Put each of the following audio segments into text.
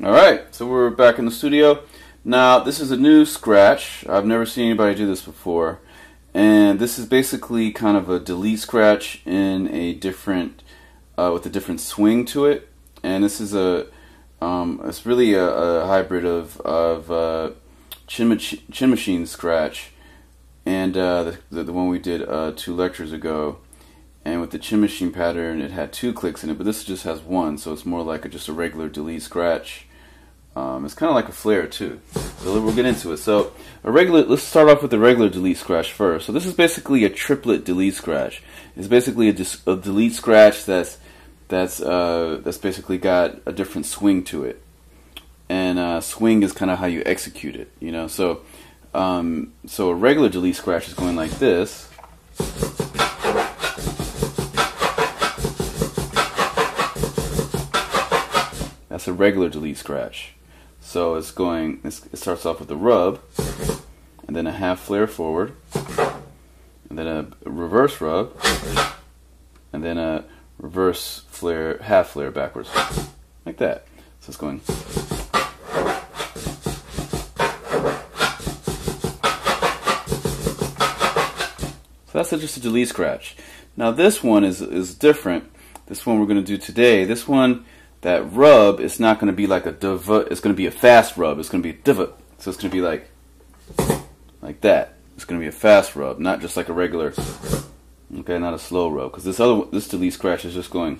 Alright, so we're back in the studio. Now, this is a new scratch. I've never seen anybody do this before. And this is basically kind of a delete scratch in a different, with a different swing to it. And this is it's really a hybrid of Chinmachine scratch and the one we did 2 lectures ago. And with the Chinmachine pattern, it had 2 clicks in it, but this just has 1, so it's more like just a regular delete scratch. It's kind of like a flare too. So we'll get into it. So let's start off with the regular delete scratch first. So this is basically a triplet delete scratch. It's basically a delete scratch that's basically got a different swing to it. And swing is kind of how you execute it, you know. So a regular delete scratch is going like this. That's a regular delete scratch. So it starts off with a rub, and then a half flare forward, and then a reverse rub, and then a reverse flare, half flare backwards, like that. So it's going. So that's just a delete scratch. Now this one is different. This one we're going to do today. This one, that rub is not going to be like a diva. It's going to be a fast rub. It's going to be a diva. So it's going to be like that. It's going to be a fast rub, not just like a regular. Okay, not a slow rub, because this delete scratch is just going.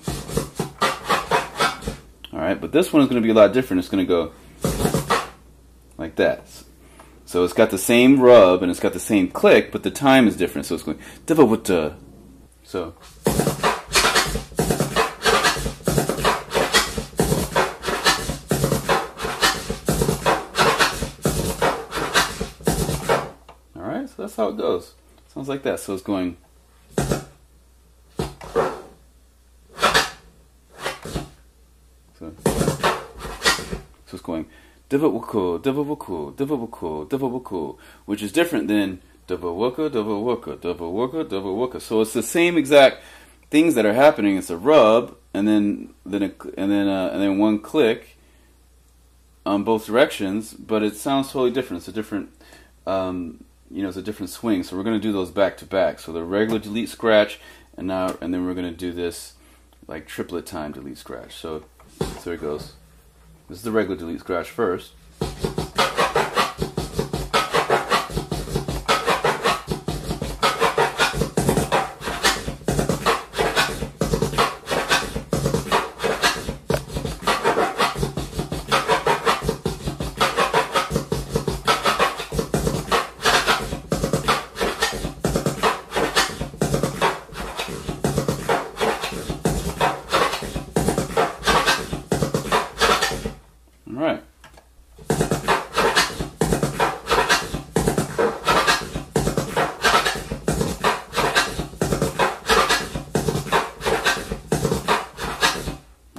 All right, but this one is going to be a lot different. It's going to go like that. So it's got the same rub and it's got the same click, but the time is different. So it's going diva with the. So. So that's how it goes. Sounds like that. So it's going. So it's going diva-wuku, diva-wuku, diva-wuku, diva-wuku, which is different than diva-wuka, diva-wuka, diva-wuka, diva-wuka. So it's the same exact things that are happening. It's a rub and then one click on both directions, but it sounds totally different. It's a different it's a different swing. So we're going to do those back to back. So the regular delete scratch, and then we're going to do this like triplet time delete scratch. So there it goes. This is the regular delete scratch first. Alright.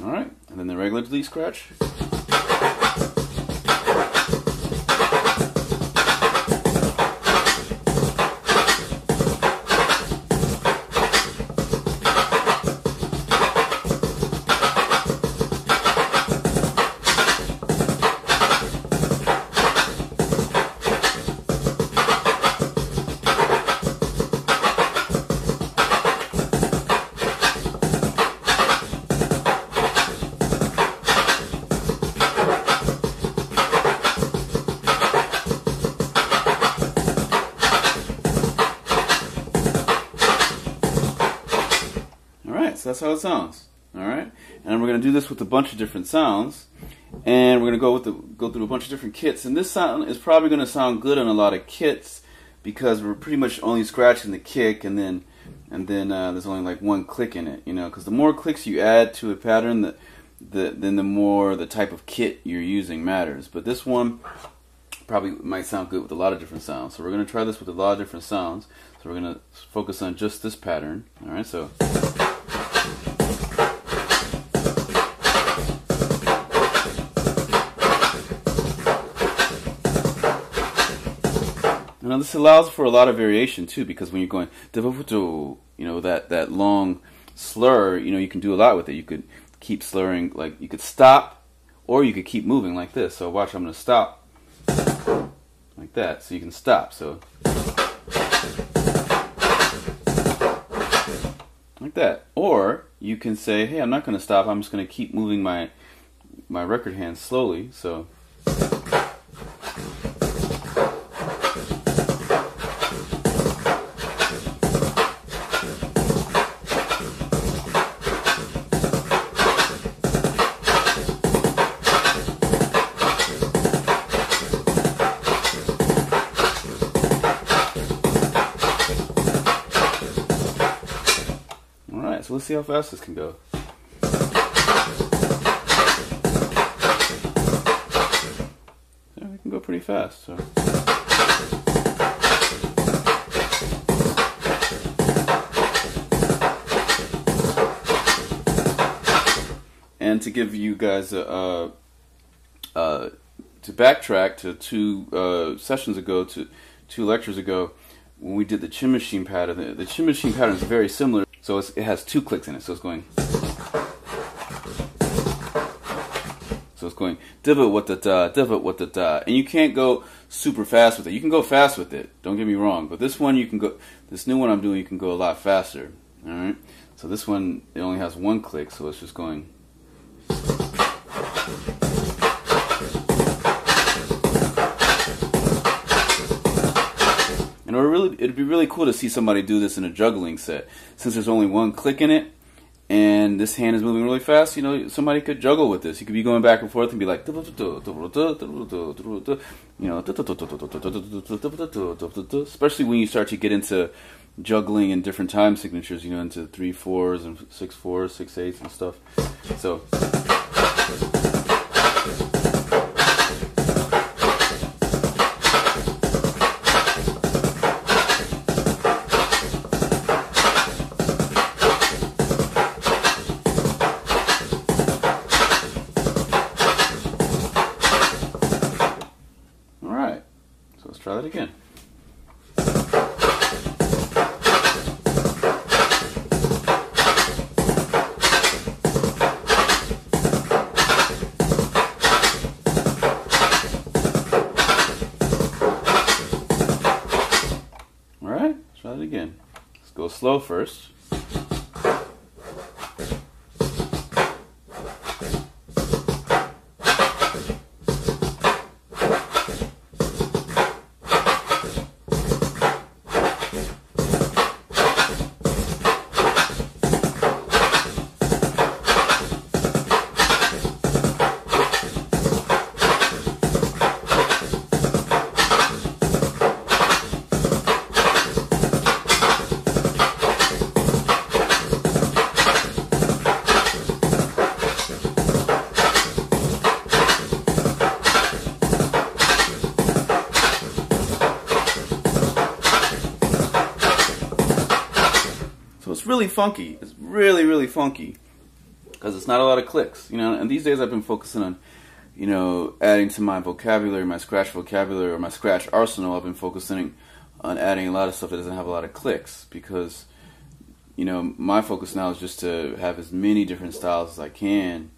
Alright, and then the regular delete scratch. So that's how it sounds. Alright? And we're going to do this with a bunch of different sounds. And we're going to go through a bunch of different kits. And this sound is probably going to sound good on a lot of kits because we're pretty much only scratching the kick, and then there's only like one click in it, you know, because the more clicks you add to a pattern, then the more the type of kit you're using matters. But this one, probably might sound good with a lot of different sounds. So we're going to try this with a lot of different sounds. So we're going to focus on just this pattern. All right, so. Now this allows for a lot of variation too, because when you're going, you know, that long slur, you know, you can do a lot with it. You could keep slurring, like you could stop, or you could keep moving like this. So watch, I'm going to stop like that, so you can stop. So like that, or you can say, hey, I'm not going to stop. I'm just going to keep moving my record hand slowly. So. So let's see how fast this can go. Yeah, we can go pretty fast. So. And to give you guys to backtrack to two sessions ago, to 2 lectures ago, when we did the Chinmachine pattern, the Chinmachine pattern is very similar. So it has 2 clicks in it. So it's going. So it's going diva what the da, diva what the da, and you can't go super fast with it. You can go fast with it. Don't get me wrong, but this one you can go. This new one I'm doing, you can go a lot faster. All right. So this one, it only has 1 click, so it's just going. And it'd be really cool to see somebody do this in a juggling set. Since there's only 1 click in it, and this hand is moving really fast, you know, somebody could juggle with this. You could be going back and forth and be like, you know, especially when you start to get into juggling in different time signatures, you know, into 3/4s and 6/4s, 6/8s and stuff. So. Try that again. All right, try that again. Let's go slow first. It's really funky. It's really funky because it's not a lot of clicks, you know. And these days I've been focusing on, you know, adding to my vocabulary, my Scratch vocabulary, or my Scratch arsenal. I've been focusing on adding a lot of stuff that doesn't have a lot of clicks because, you know, my focus now is just to have as many different styles as I can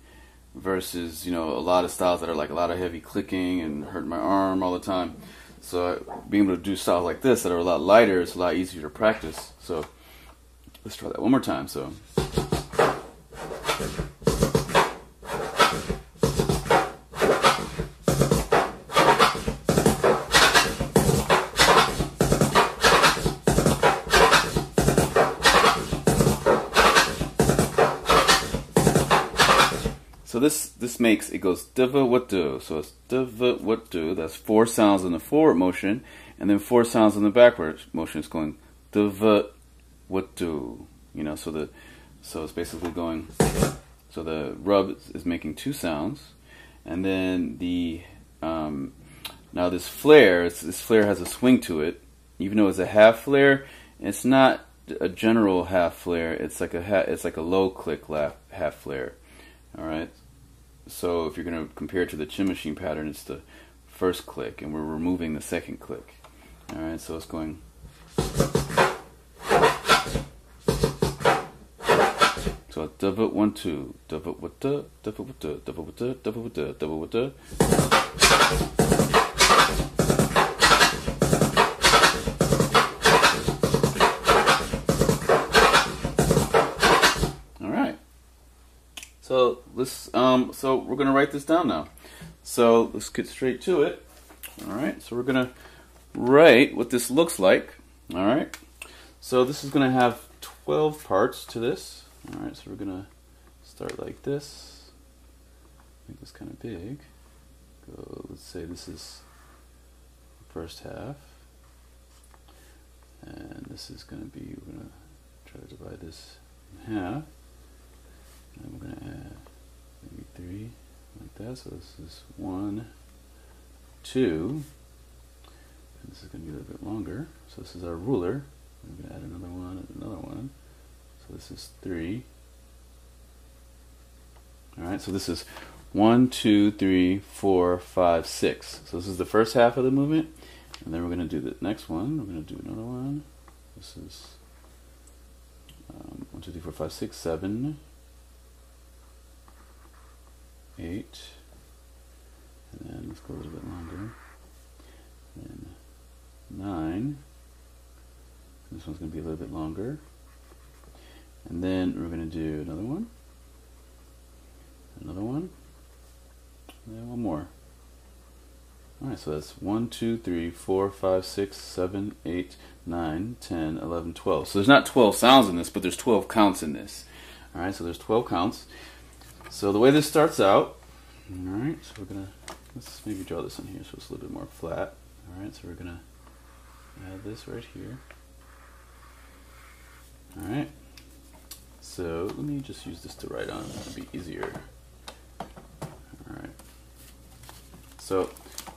versus, you know, a lot of styles that are like a lot of heavy clicking and hurt my arm all the time. So being able to do styles like this that are a lot lighter, it's a lot easier to practice. So let's try that one more time. So. So this makes, it goes diva what do. So it's diva what do. That's 4 sounds in the forward motion, and then 4 sounds in the backward motion. It's going diva what do. You know, so it's basically going. So the rub is making 2 sounds, and then the Now this flare, this flare has a swing to it. Even though it's a half flare, it's not a general half flare. It's like a low click half flare. All right. So if you're going to compare it to the Chinmachine pattern, it's the first click, and we're removing the second click. All right. So it's going. So double 1 2 double with the double with the double with the double with the double with the. All right. So let's so we're gonna write this down now. So let's get straight to it. All right. So we're gonna write what this looks like. All right. So this is gonna have 12 parts to this. Alright, so we're gonna start like this. Make this kind of big. Go, let's say this is the first half. And this is gonna be, we're gonna try to divide this in half. And we're gonna add maybe 3 like that. So this is 1, 2. And this is gonna be a little bit longer. So this is our ruler. We're gonna add another one and another one. So this is 3. Alright, so this is 1, 2, 3, 4, 5, 6. So this is the first half of the movement. And then we're going to do the next one. We're going to do another one. This is 1, 2, 3, 4, 5, 6, 7, 8. And then let's go a little bit longer. And 9. This one's going to be a little bit longer. And then we're going to do another one, and then one more. Alright, so that's 1, 2, 3, 4, 5, 6, 7, 8, 9, 10, 11, 12. So there's not 12 sounds in this, but there's 12 counts in this. Alright, so there's 12 counts. So the way this starts out, alright, so we're going to, let's maybe draw this in here so it's a little bit more flat. Alright, so we're going to add this right here. Alright. So let me just use this to write on. It'll be easier. Alright. So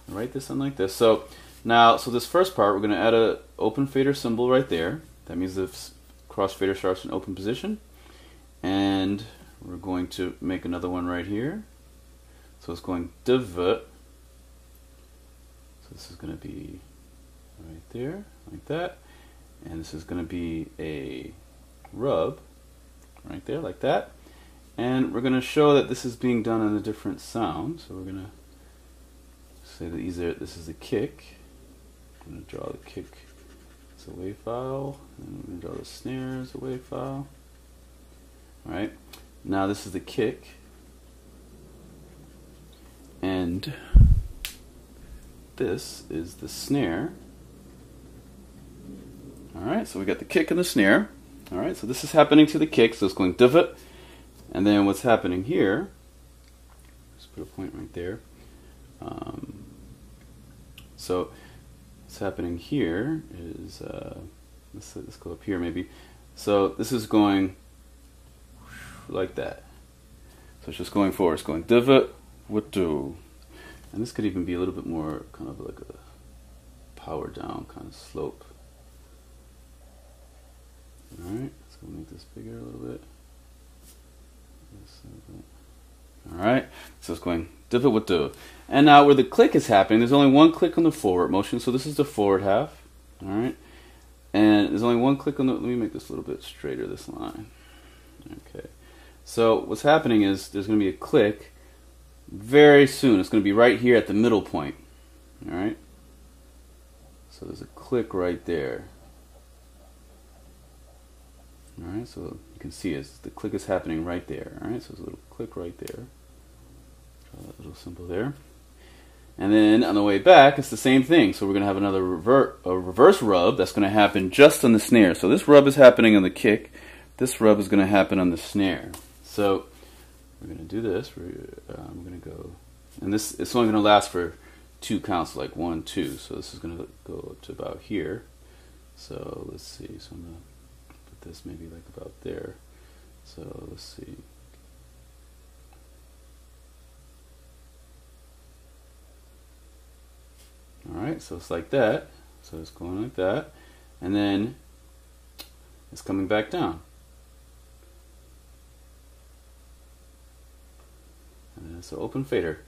write this on like this. So now, so this first part, we're going to add a open fader symbol right there. That means the cross fader starts in open position. And we're going to make another one right here. So it's going div. So this is going to be right there, like that. And this is going to be a rub. Right there, like that. And we're going to show that this is being done in a different sound. So we're going to say that this is the kick. I'm going to draw the kick as a WAV file. And we're going to draw the snare as a WAV file. Alright. Now this is the kick. And this is the snare. Alright, so we got the kick and the snare. Alright, so this is happening to the kick, so it's going divot. And then what's happening here, just put a point right there. So what's happening here is, let's go up here maybe. So this is going like that. So it's just going forward. It's going divot, what do. And this could even be a little bit more kind of like a power down kind of slope. Alright, let's go make this bigger a little bit. Alright, so it's going divot with do. And now where the click is happening, there's only one click on the forward motion, so this is the forward half. Alright, and there's only one click on the, let me make this a little bit straighter, this line. Okay, so what's happening is there's going to be a click very soon. It's going to be right here at the middle point. Alright, so there's a click right there. Alright, so you can see the click is happening right there. Alright, so there's a little click right there. Draw that little symbol there. And then on the way back, it's the same thing. So we're going to have another reverse rub that's going to happen just on the snare. So this rub is happening on the kick. This rub is going to happen on the snare. So we're going to do this. We're going to go, and this it's only going to last for 2 counts, like 1, 2. So this is going to go up to about here. So let's see. So I'm going to this maybe like about there. So let's see. Alright, so it's like that. So it's going like that. And then it's coming back down. And then it's an open fader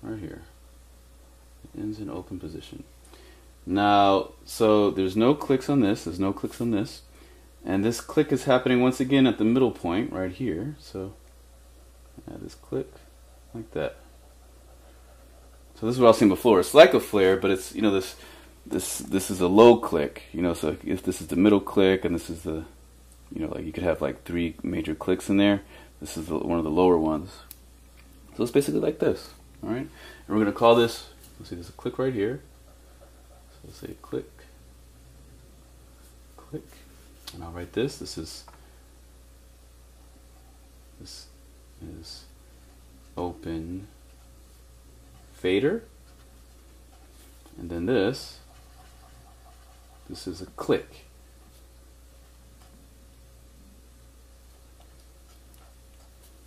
right here. It ends in open position. Now, so there's no clicks on this. There's no clicks on this. And this click is happening once again at the middle point right here. So add this click like that. So this is what I was saying before. It's like a flare, but it's, you know, this is a low click. You know, so if this is the middle click and this is the, you know, like you could have like 3 major clicks in there. This is one of the lower ones. So it's basically like this. All right, and we're going to call this. Let's see, there's a click right here. So let's say click, click. And I'll write this. This is open fader, and then this is a click.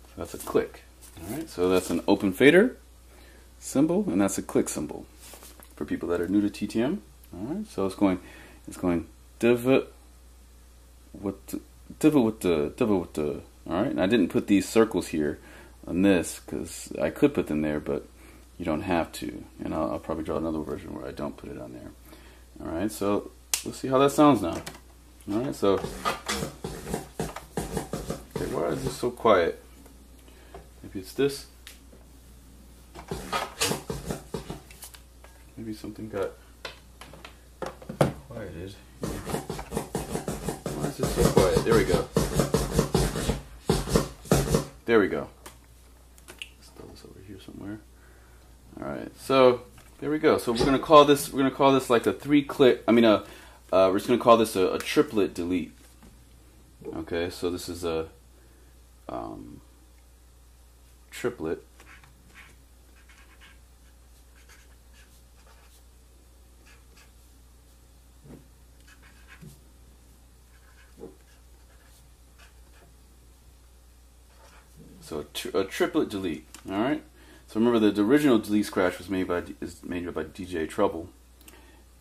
So that's a click. All right. So that's an open fader symbol, and that's a click symbol for people that are new to TTM. All right. So it's going div with the. All right, and I didn't put these circles here on this because I could put them there, but you don't have to. And I'll probably draw another version where I don't put it on there. All right, so let's see how that sounds now. All right, so okay, why is this so quiet? Maybe it's this. Maybe something got quieted. Why is this so quiet? There we go. There we go. Let's throw this over here somewhere. All right. So there we go. So we're gonna call this. We're gonna call this like a 3-click. I mean, we're just gonna call this a triplet delete. Okay. So this is a triplet. So a triplet delete. All right. So remember the original delete scratch was made by DJ Trouble,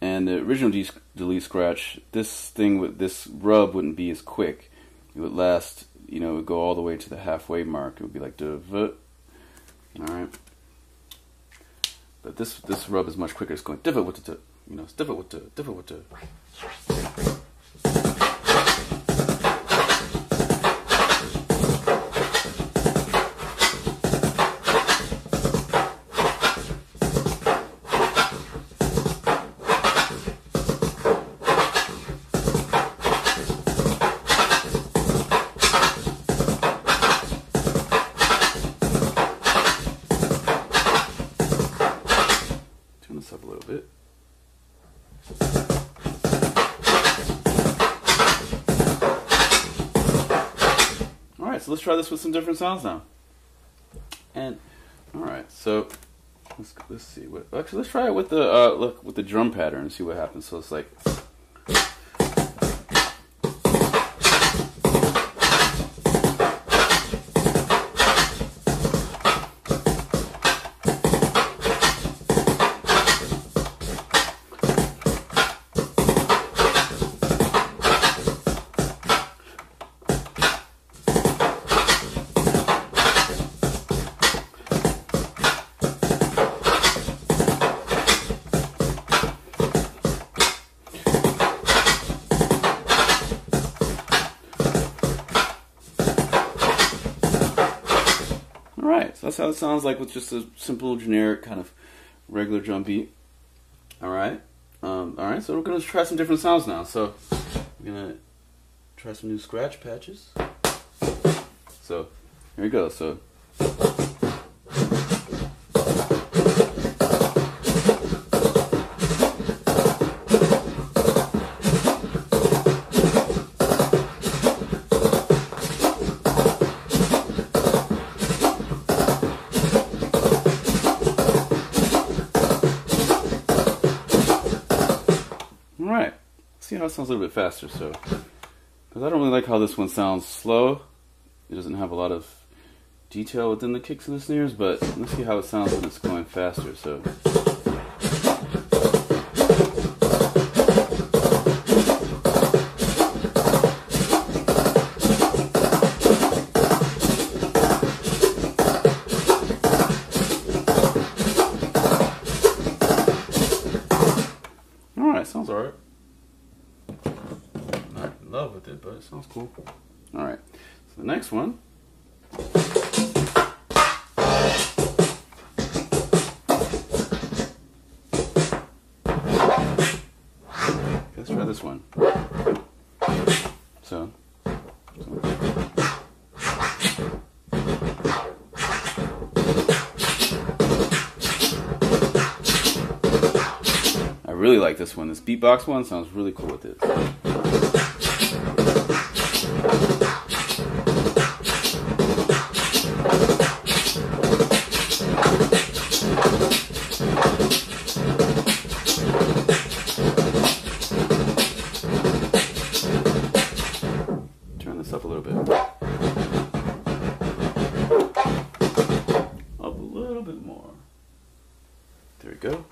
and the original delete scratch, this thing with this rub wouldn't be as quick. It would last, you know, it would go all the way to the halfway mark. It would be like the all right. But this rub is much quicker. It's going different with the, you know, it's different with the. Up a little bit. Alright, so let's try this with some different sounds now. And alright, so let's see what actually let's try it with the drum pattern and see what happens. So it's like Alright, so that's how it sounds like with just a simple, generic, kind of regular drum beat. Alright, alright, so we're going to try some different sounds now. So, we're going to try some new scratch patches. So, here we go. So, alright, see how it sounds a little bit faster. So, because I don't really like how this one sounds slow. It doesn't have a lot of detail within the kicks and the snares, but let's see how it sounds when it's going faster. So. love with it, but it sounds cool. Alright, so the next one. Let's try this one. So I really like this one. This beatbox one sounds really cool with it. Turn this up a little bit. Up a little bit more. There we go.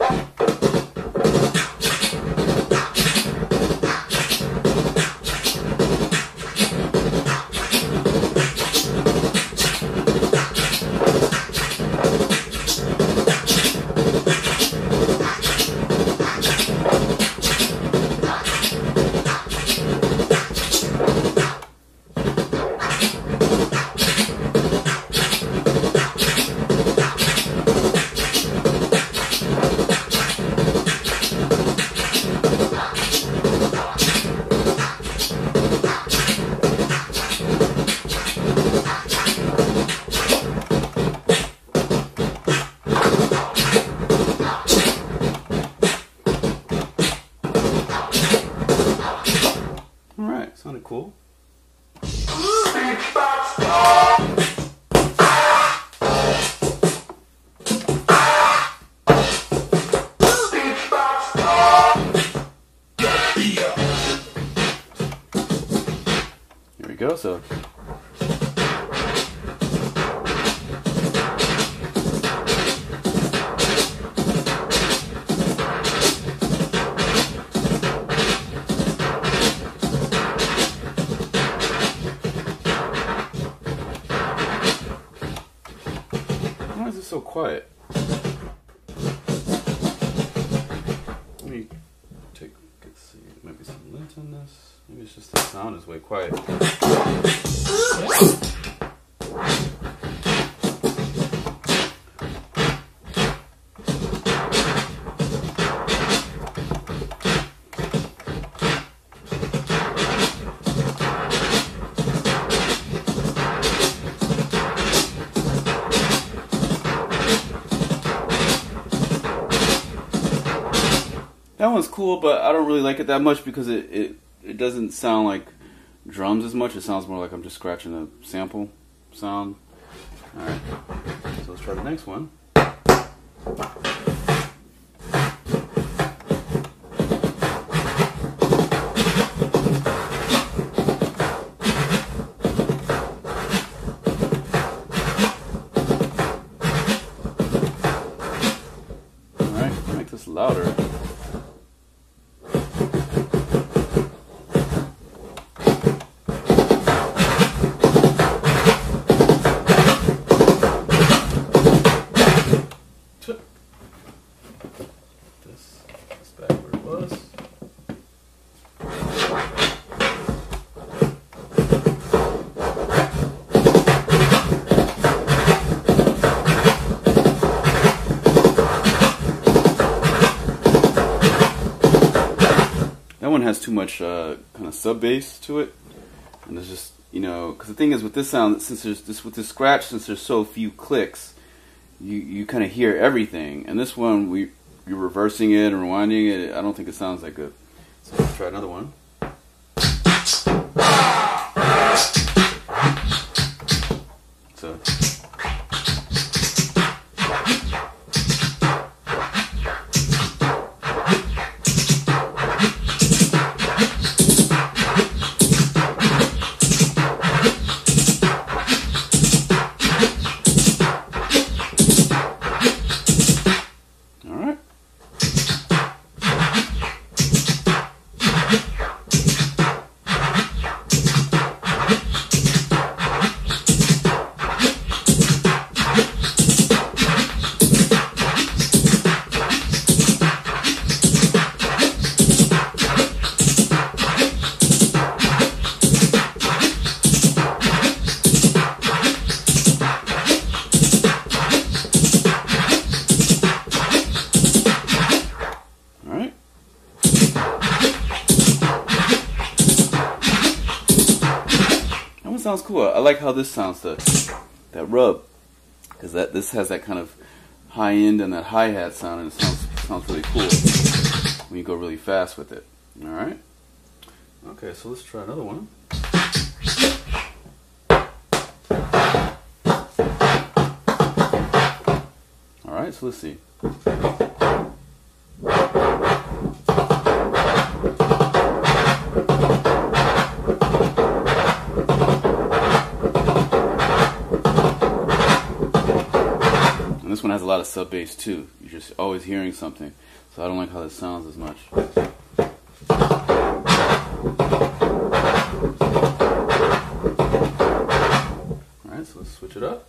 Alright, sounded cool. Here we go, so why is it so quiet? Let me let's see, maybe some lint on this. Maybe it's just the sound is way quiet. That one's cool, but I don't really like it that much because it doesn't sound like drums as much. It sounds more like I'm just scratching a sample sound. Alright, so let's try the next one. Alright, make this louder. This back where it was. That one has too much kind of sub bass to it, and there's just, you know, because the thing is with this sound, since there's this with this scratch, since there's so few clicks, you kind of hear everything, and this one you're reversing it and rewinding it. I don't think it sounds that good. So let's try another one. So. sounds cool. I like how this sounds, that rub, because this has that kind of high end and that hi-hat sound, and it sounds really cool when you go really fast with it. All right. Okay, so let's try another one. All right, so let's see. This one has a lot of sub bass too. You're just always hearing something, so I don't like how this sounds as much. Alright, so let's switch it up.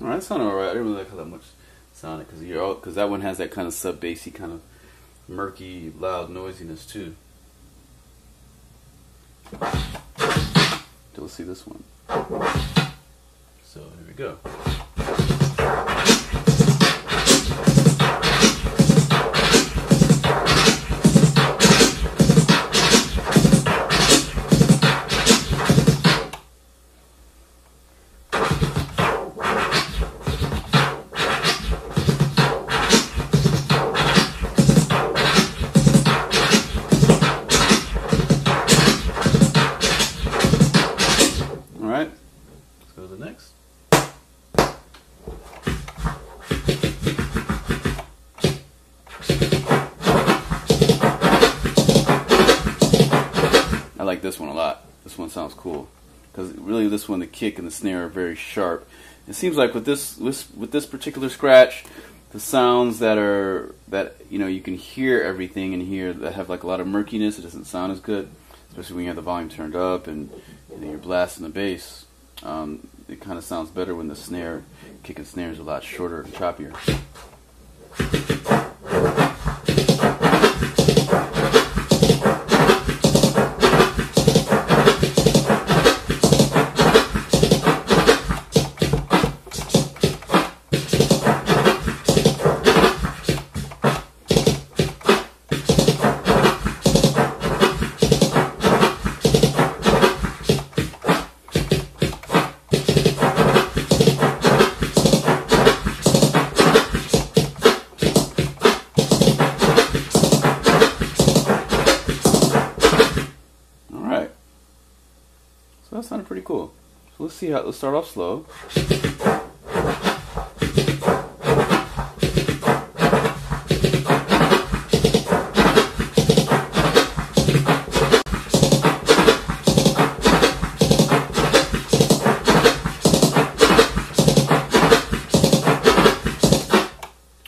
That sounded alright. I didn't really like how that much sounded because that one has that kind of sub bassy, kind of murky, loud noisiness too. So let's see this one. So here we go. Let's go to the next. I like this one a lot. This one sounds cool because really this one, the kick and the snare are very sharp. It seems like with this particular scratch, the sounds that you know you can hear everything in here that have like a lot of murkiness. It doesn't sound as good, especially when you have the volume turned up and you're blasting the bass. It kind of sounds better when the snare, kick and snare is a lot shorter and choppier. So that sounded pretty cool. So let's see how. Let's start off slow.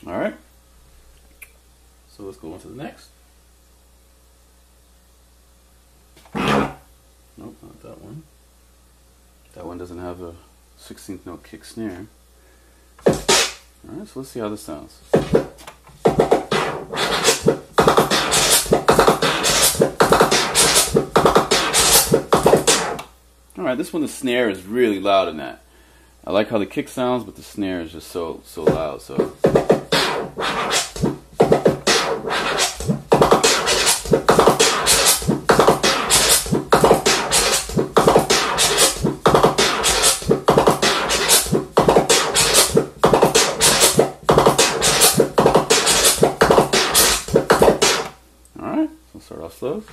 All right. So let's go on to the next. Nope, not that one. That one doesn't have a 16th note kick snare. Alright, so let's see how this sounds. Alright, this one the snare is really loud in that. I like how the kick sounds, but the snare is just so loud. So start off slow.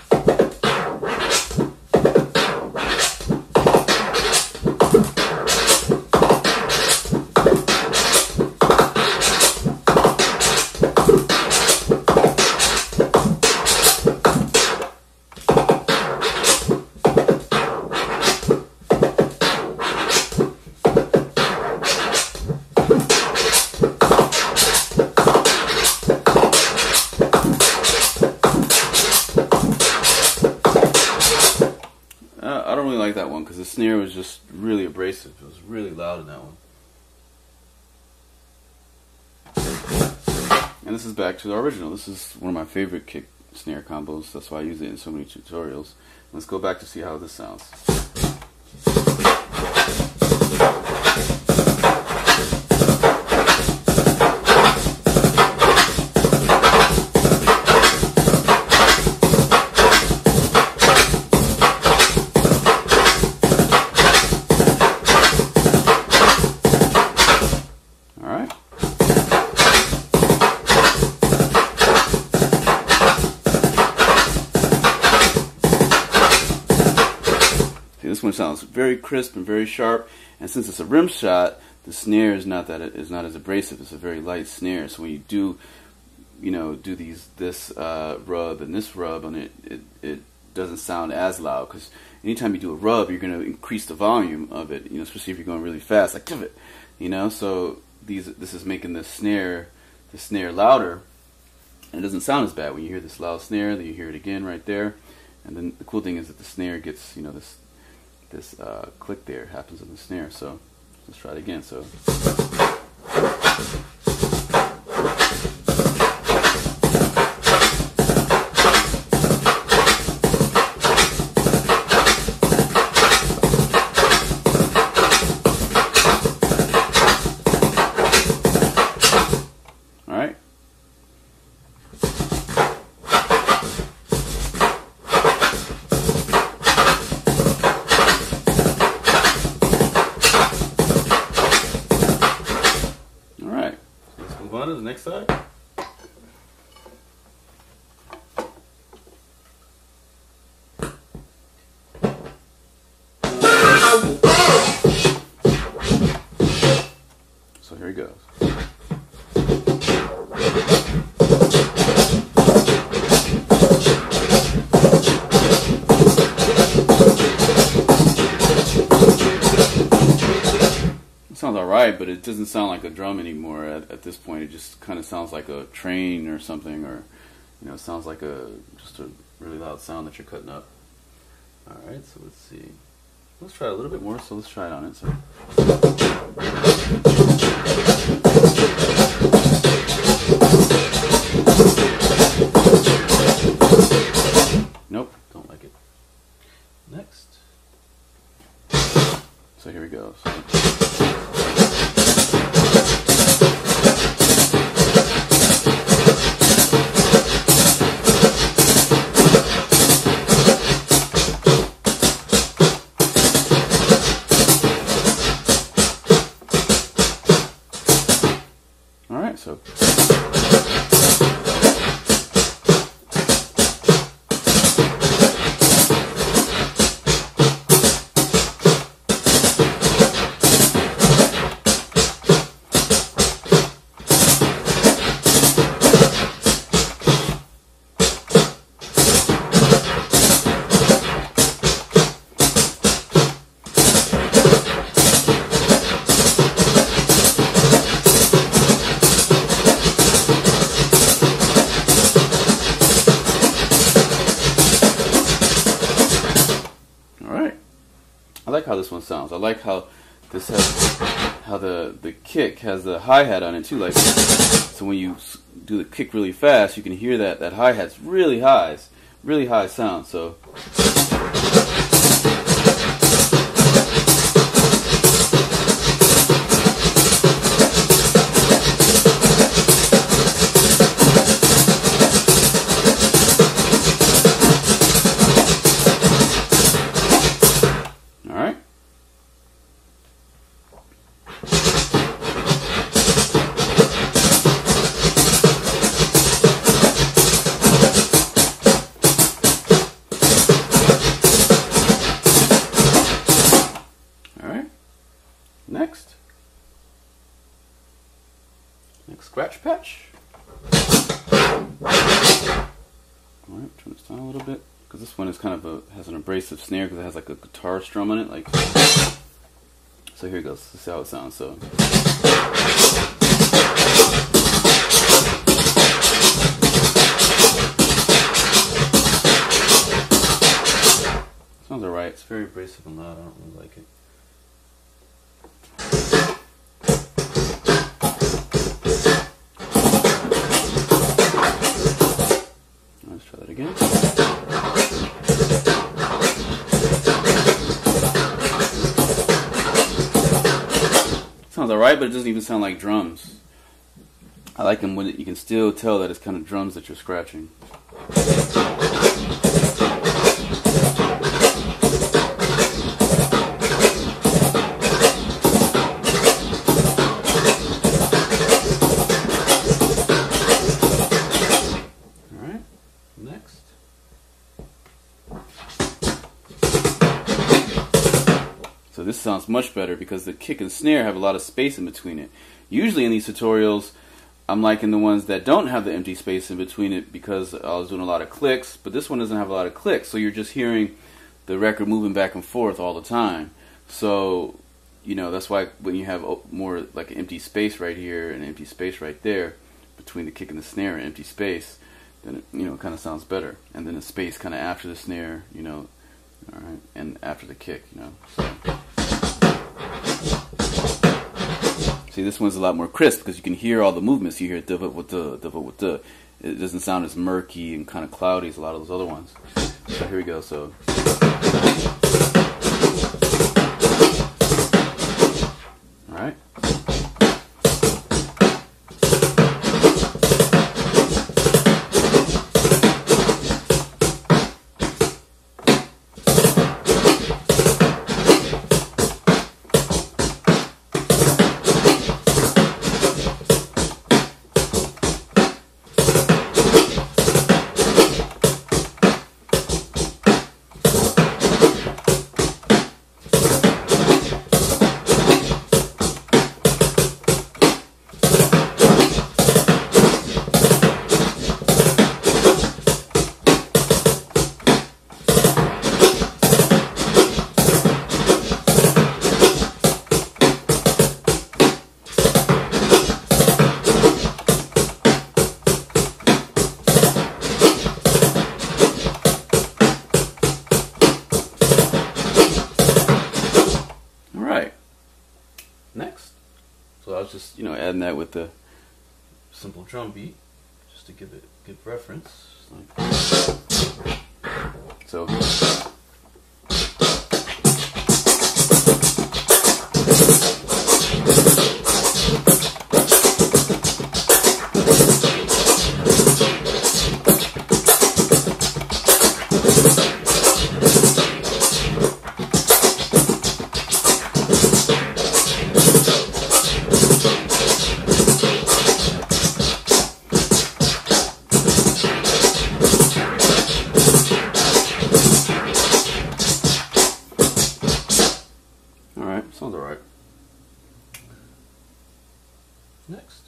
the snare was just really abrasive. It was really loud in that one. And this is back to the original. This is one of my favorite kick snare combos. That's why I use it in so many tutorials. Let's go back to see how this sounds. This one sounds very crisp and very sharp, and since it's a rim shot, the snare is not as abrasive. It's a very light snare. So when you do, do this rub and this rub on it, it doesn't sound as loud, because anytime you do a rub, you're going to increase the volume of it. Especially if you're going really fast, like give it. So this is making the snare louder, and it doesn't sound as bad when you hear this loud snare. Then you hear it again right there, and then the cool thing is that the snare gets this click there happens in the snare. So let's try it again. So all right. On to the next side. So here he goes. Sounds alright, but it doesn't sound like a drum anymore at this point. It just kind of sounds like a train or something, or it sounds like just a really loud sound that you're cutting up. Alright, so let's see. Let's try a little bit more, so let's try it on it. So. Nope, don't like it. Next. So here we go. Alright, so I like how this one sounds. I like how this has the kick has the hi-hat on it too. Like, so when you do the kick really fast, you can hear that hi-hat's really high sound. So. Next scratch patch. Alright, turn this down a little bit, because this one is kind of has an abrasive snare because it has like a guitar strum on it. Like, so here it goes. Let's see how it sounds. So. Sounds alright. It's very abrasive and loud. I don't really like it. Let's try that again. Sounds alright, but it doesn't even sound like drums. I like them when you can still tell that it's kind of drums that you're scratching. Alright, next. So this sounds much better because the kick and snare have a lot of space in between it. Usually in these tutorials, I'm liking the ones that don't have the empty space in between it because I was doing a lot of clicks, but this one doesn't have a lot of clicks, so you're just hearing the record moving back and forth all the time. So, you know, that's why when you have more like an empty space right here and an empty space right there, between the kick and the snare and empty space, then it, you know, kind of sounds better. And then the space kind of after the snare, you know, alright, and after the kick, you know. So. See, this one's a lot more crisp because you can hear all the movements. You hear duh with duh. It doesn't sound as murky and kind of cloudy as a lot of those other ones. So here we go. So. All right. Next, so I was just, you know, adding that with the simple drum beat just to give it good reference. So. Sounds alright. Next.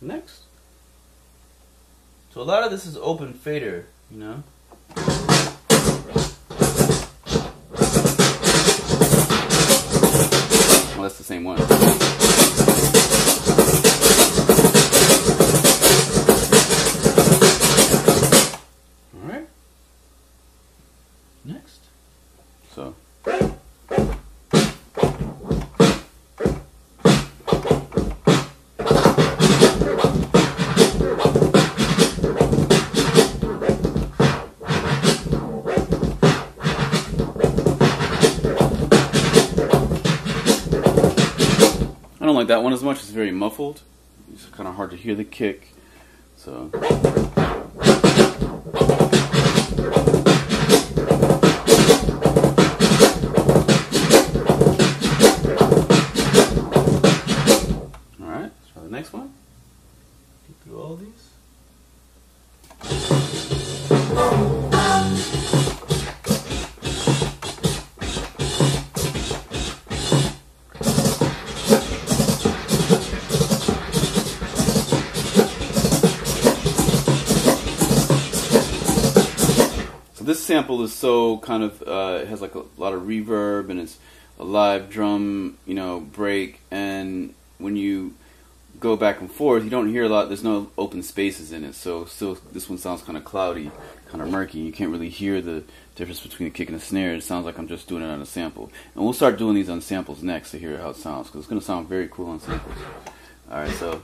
Next. So a lot of this is open fader, you know. Well, that's the same one. Alright. Next. So. that one as much. It's very muffled. It's kind of hard to hear the kick. So. Alright, let's try the next one. Get through all these. This sample is so kind of it has like a lot of reverb, and it's a live drum, you know, break, and when you go back and forth, you don't hear a lot. There's no open spaces in it, so still this one sounds kind of cloudy, kind of murky. You can't really hear the difference between the kick and the snare. It sounds like I'm just doing it on a sample, and we'll start doing these on samples next to hear how it sounds, because it's going to sound very cool on samples. All right, so.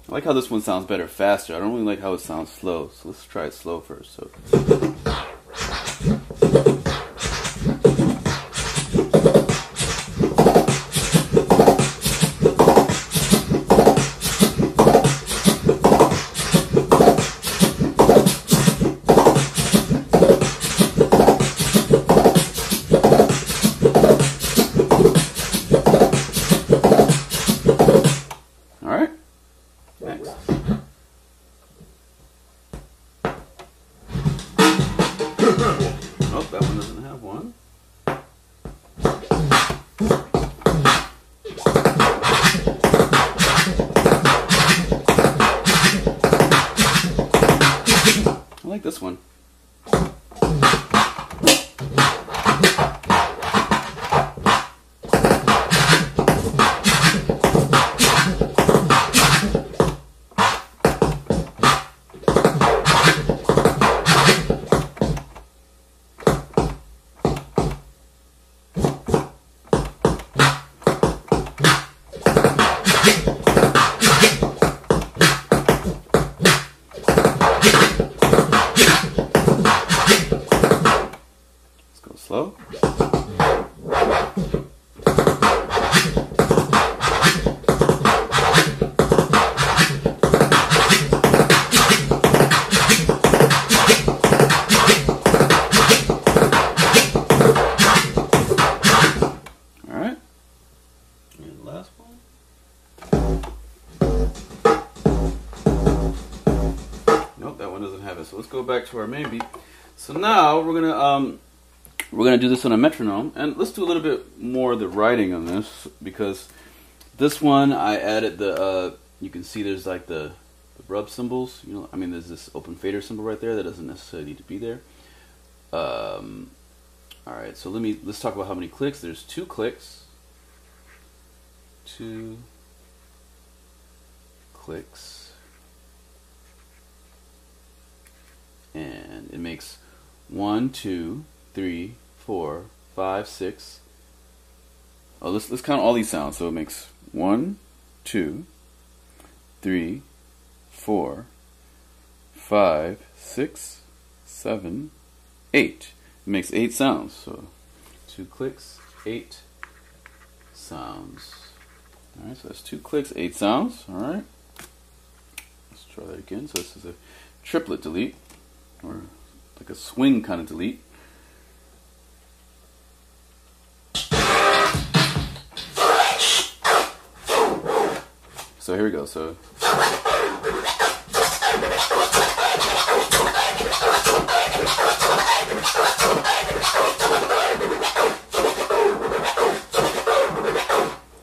I like how this one sounds better faster. I don't really like how it sounds slow, so let's try it slow first. So. Oh, that one doesn't have one. I like this one. Slow. All right. And the last one. Nope, that one doesn't have it. So let's go back to our main beat. So now we're gonna do this on a metronome, and let's do a little bit more of the writing on this, because this one I added the you can see there's like the rub cymbals, you know, I mean there's this open fader symbol right there that doesn't necessarily need to be there. Alright, so let's talk about how many clicks. There's 2 clicks. 2 clicks. And it makes 1, 2, 3, 4, 5, 6. Oh, let's count all these sounds. So it makes 1, 2, 3, 4, 5, 6, 7, 8. It makes 8 sounds. So 2 clicks, 8 sounds. All right, so that's 2 clicks, 8 sounds. All right. Let's try that again. So this is a triplet delete, or like a swing kind of delete. So here we go. So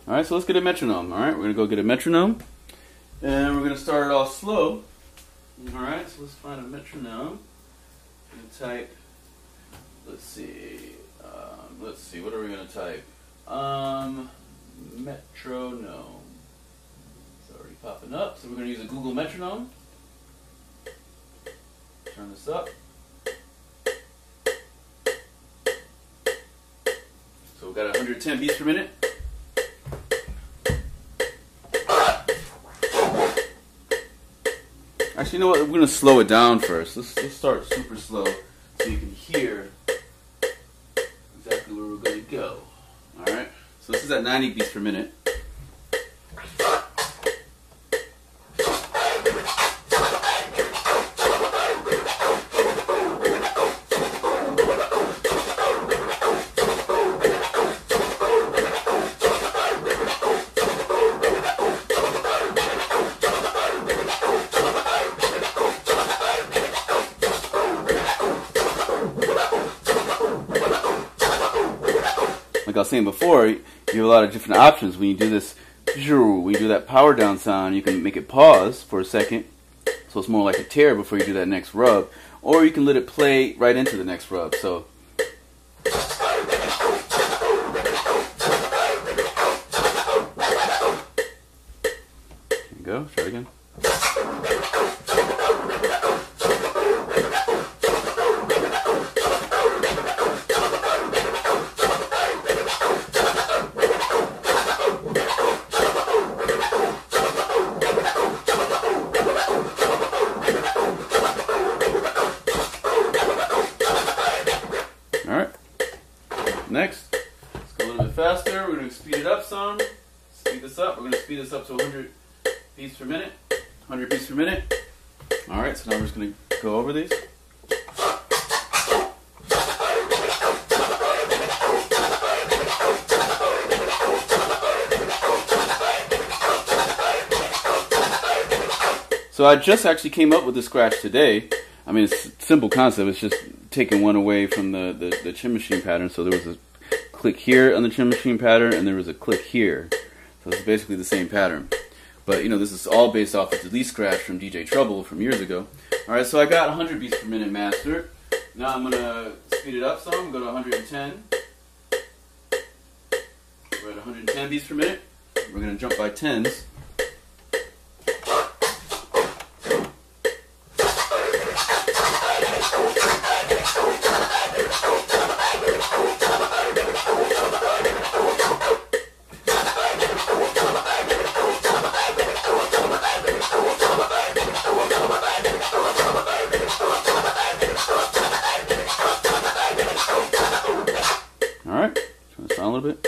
alright, so let's get a metronome. Alright, we're gonna go get a metronome, and we're gonna start it off slow. Alright, so let's find a metronome. I'm gonna type let's see. What are we gonna type? Metronome. It's already popping up. So we're gonna use a Google metronome. Turn this up. So we've got 110 beats per minute. Actually, you know what? We're going to slow it down first. Let's start super slow so you can hear exactly where we're going to go. Alright? So this is at 90 beats per minute. Like I was saying before, you have a lot of different options when you do this. When you do that power down sound, you can make it pause for a second, so it's more like a tear before you do that next rub, or you can let it play right into the next rub. So there you go. Try it again. Next, let's go a little bit faster. We're going to speed it up some. Speed this up. We're going to speed this up to 100 beats per minute. 100 beats per minute. Alright, so now we're just going to go over these. So I just actually came up with the scratch today. I mean, it's a simple concept. It's just taking one away from the Chinmachine pattern. So there was a click here on the Chinmachine pattern, and there was a click here. So it's basically the same pattern. But, you know, this is all based off of the delete scratch from DJ Trouble from years ago. Alright, so I got 100 beats per minute mastered. Now I'm going to speed it up some. Go to 110. We're at 110 beats per minute. We're going to jump by tens. Alright, turn this down a little bit.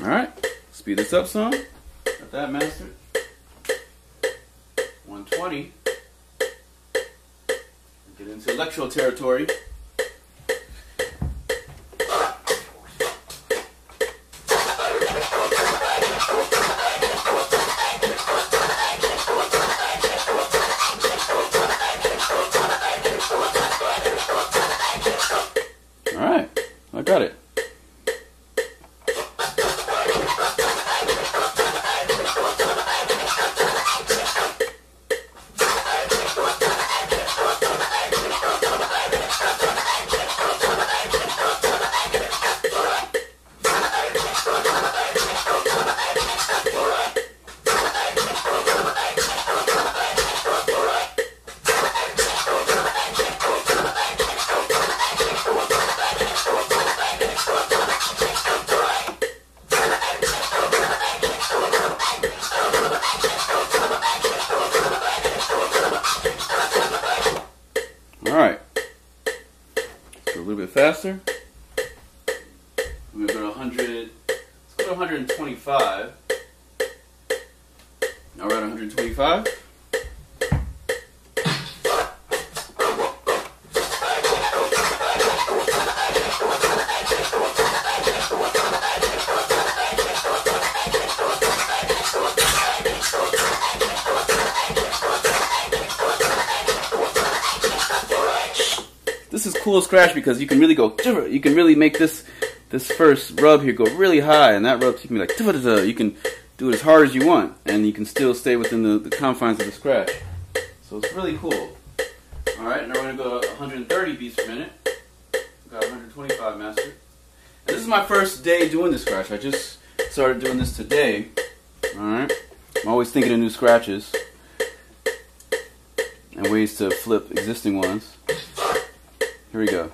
Alright, speed this up some. Got that mastered. 120. Get into electro territory. Alright, I got it. Alright, so a little bit faster. We're going to go to 100, let's go to 125. Now we're at 125. cool scratch because you can really go, you can really make this first rub here go really high, and that rub you can be like, you can do it as hard as you want, and you can still stay within the confines of the scratch. So it's really cool. Alright, now we're going to go 130 beats per minute. We've got 125 mastered. And this is my first day doing this scratch. I just started doing this today. Alright, I'm always thinking of new scratches and ways to flip existing ones. Here we go.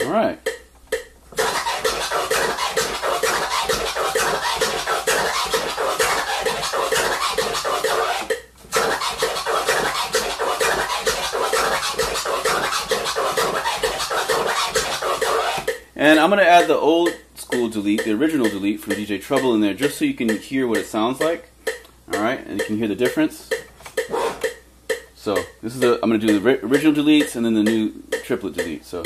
Alright. And I'm going to add the old school delete, the original delete from DJ Trouble in there, just so you can hear what it sounds like. Alright, and you can hear the difference. So, this is I'm going to do the original deletes and then the new triplet delete. So.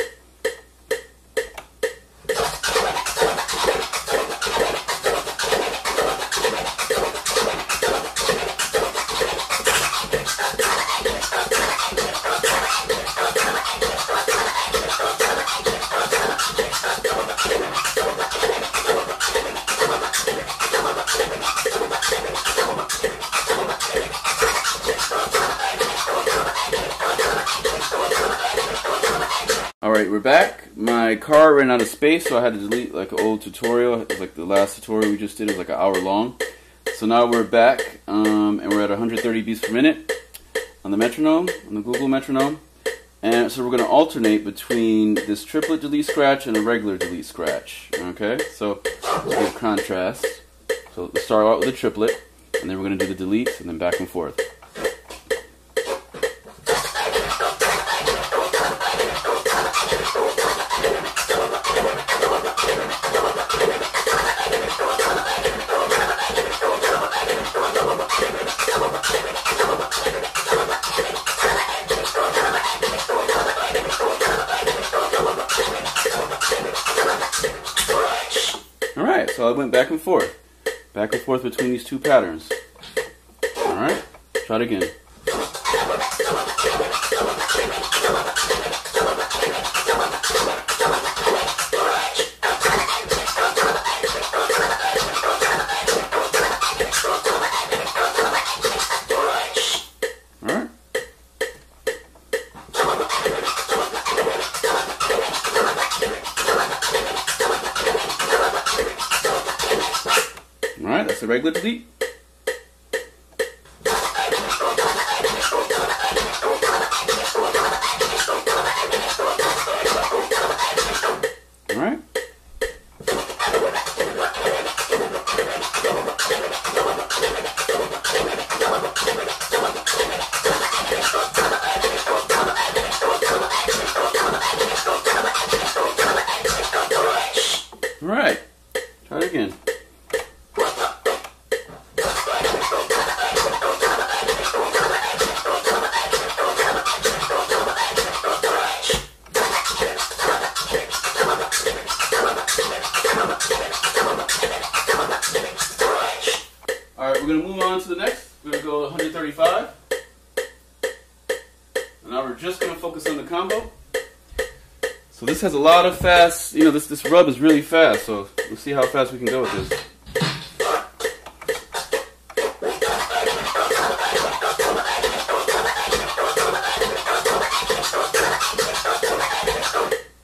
Alright, we're back. My car ran out of space, so I had to delete like an old tutorial. It was like the last tutorial we just did. It was like an hour long. So now we're back, and we're at 130 beats per minute on the metronome, on the Google metronome. And so we're going to alternate between this triplet delete scratch and a regular delete scratch. Okay, so we'll give contrast. So let's start out with the triplet, and then we're going to do the deletes, and then back and forth. Alright, so I went back and forth between these two patterns. Alright, try it again. Alright, that's the regular delete. Alright. Alright, try it again. Alright, we're going to move on to the next. We're going to go 135. And now we're just going to focus on the combo. So this has a lot of fast, you know, this rub is really fast, so let's see how fast we can go with this.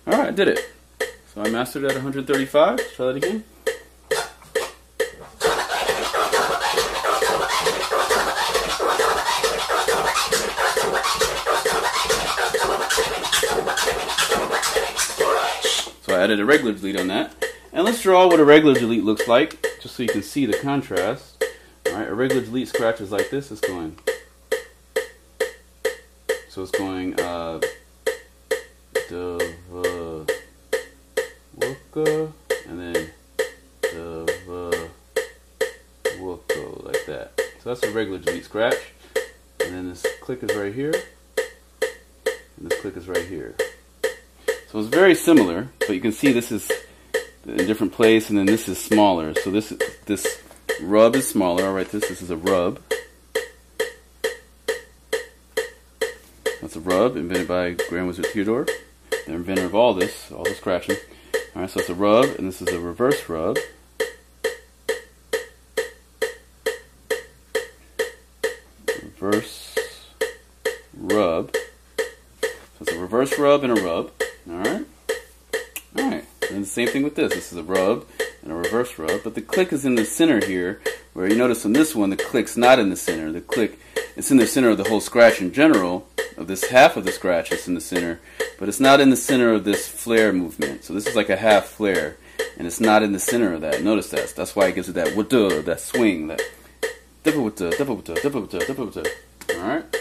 Alright, I did it. So I mastered it at 135. Let's try that again. So I added a regular delete on that. And let's draw what a regular delete looks like, just so you can see the contrast. Alright, a regular delete scratch is like this. It's going. So it's going Wooka, and then Wooka, like that. So that's a regular delete scratch. And then this click is right here, and this click is right here. So it's very similar, but you can see this is in a different place, and then this is smaller. So this Rub is smaller. I'll write this. This is a rub. That's a rub invented by Grand Wizard Theodore, the inventor of all the scratching. Alright, so it's a rub, and this is a reverse rub. Reverse rub. So it's a reverse rub and a rub. Alright? Alright. And the same thing with this. This is a rub and a reverse rub. But the click is in the center here, where you notice on this one the click's not in the center. The click is in the center of the whole scratch in general. Of this half of the scratch is in the center, but it's not in the center of this flare movement. So this is like a half flare, and it's not in the center of that. Notice that. That's why it gives it that wada, that swing, that double wada, double wada, double wada, double wada. Alright?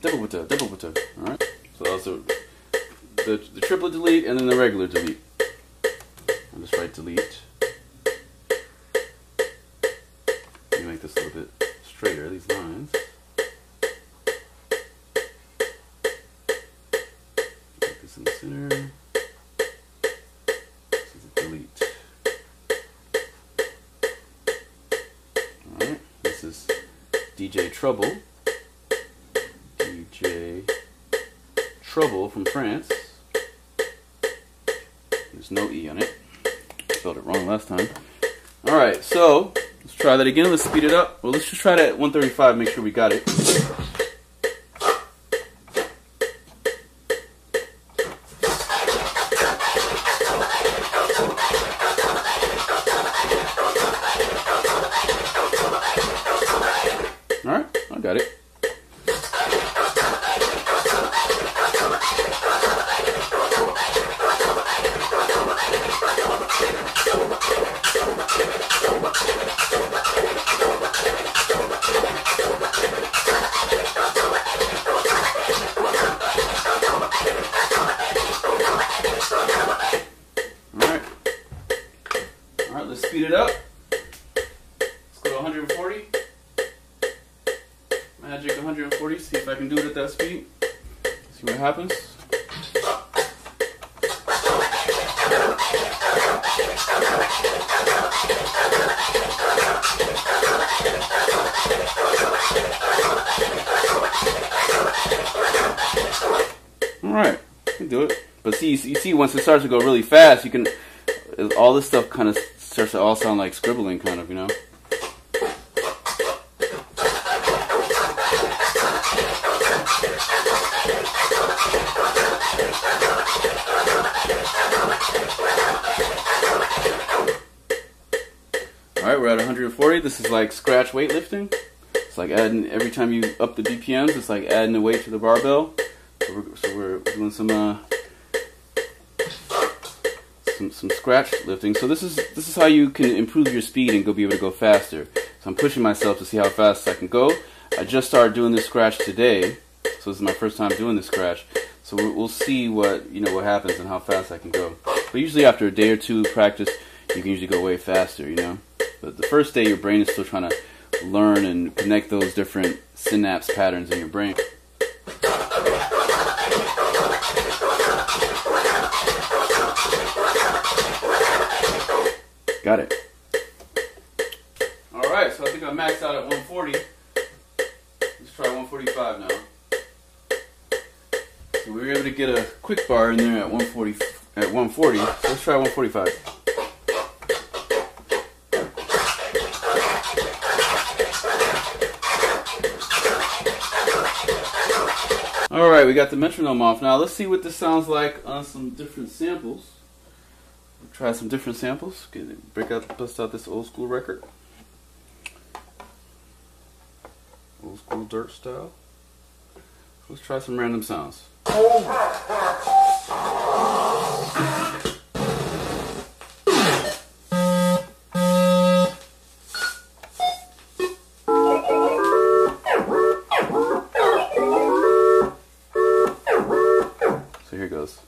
Double wada, double wada. Alright? So that's the triplet delete and then the regular delete. I'll just write delete. Let me make this a little bit straighter, these lines. In the center. This is a delete. Alright, this is DJ Trouble. DJ Trouble from France. There's no E on it. Spelled it wrong last time. Alright, so let's try that again. Let's speed it up. Well, let's just try that at 135, make sure we got it. Alright, I got it. Alright, let's speed it up. Let's go to 140. Magic 140, see if I can do it at that speed. See what happens. Alright, you can do it. But see, you see once it starts to go really fast, you can, all this stuff kind of starts to all sound like scribbling kind of, you know. Alright, we're at 140. This is like scratch weightlifting. It's like adding, every time you up the BPMs, it's like adding a weight to the barbell. So we're doing some scratch lifting. So this is how you can improve your speed and be able to go faster. So I'm pushing myself to see how fast I can go. I just started doing this scratch today, so this is my first time doing this scratch. So we'll see what happens and how fast I can go. But usually after a day or two practice, you can usually go way faster, you know. But the first day, your brain is still trying to learn and connect those different synapse patterns in your brain. Got it. Alright, so I think I maxed out at 140. Let's try 145 now. So we were able to get a quick bar in there at 140. So let's try 145. Alright, we got the metronome off. Now let's see what this sounds like on some different samples. We'll try some different samples. Bust out this old school record. Old school dirt style. Let's try some random sounds. So here goes.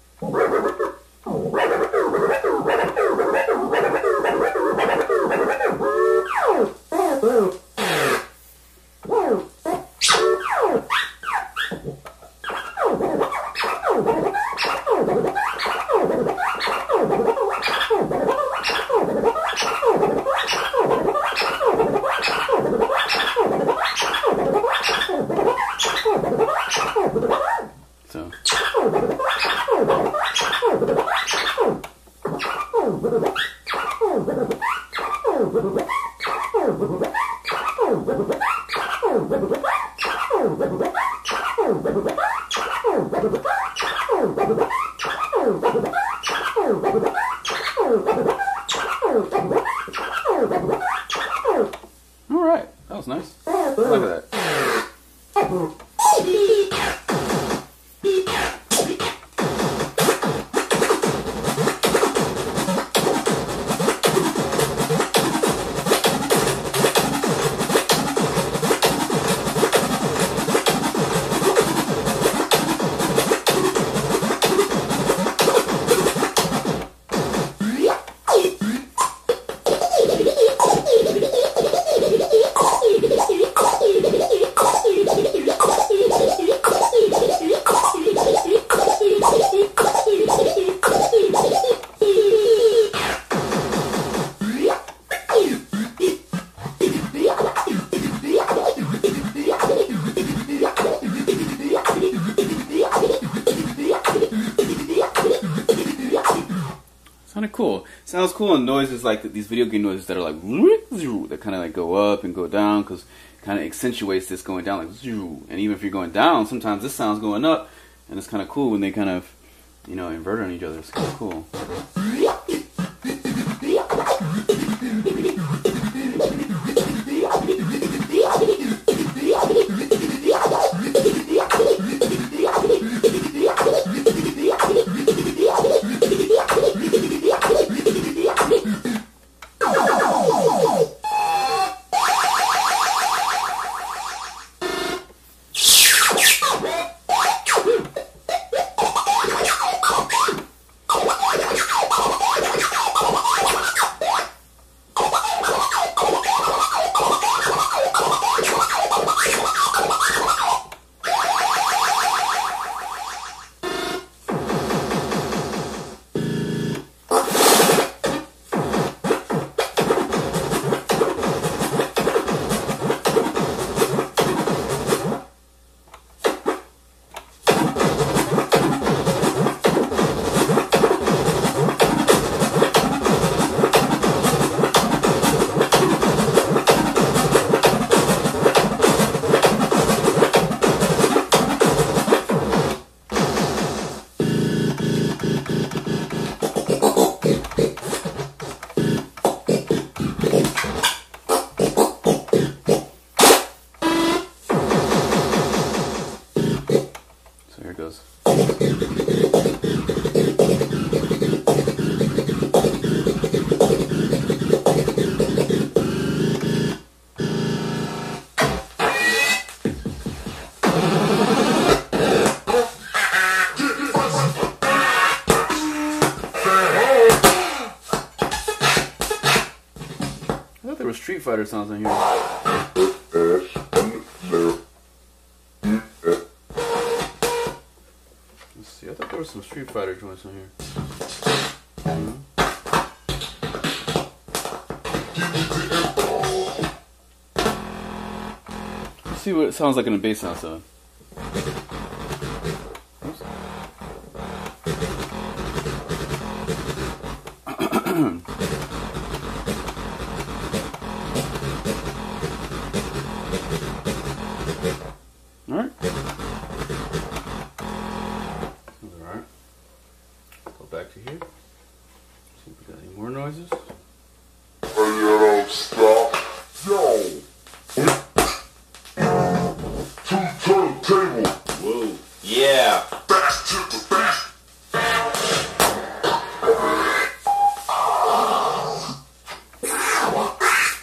Kind of cool. Sounds cool. And noises like these video game noises that are like that kind of like go up and go down, because kind of accentuates this going down like. And even if you're going down, sometimes this sound's going up, and it's kind of cool when they kind of, you know, invert on each other. It's kind of cool. Street Fighter sounds in here. Let's see, I thought there was some Street Fighter joints on here. Let's see what it sounds like in the bass sound. So. Alright. Alright. Go back to here. See if we got any more noises. Stop. Yo. Two-turntable. Whoa. Yeah. Back to the back.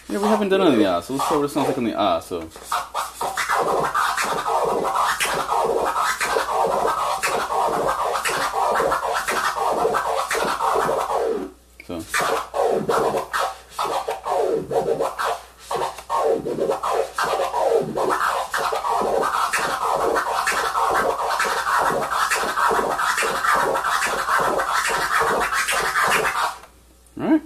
Yeah, we haven't done it on the ah, so let's try what it sounds like on the ah. So. Alright.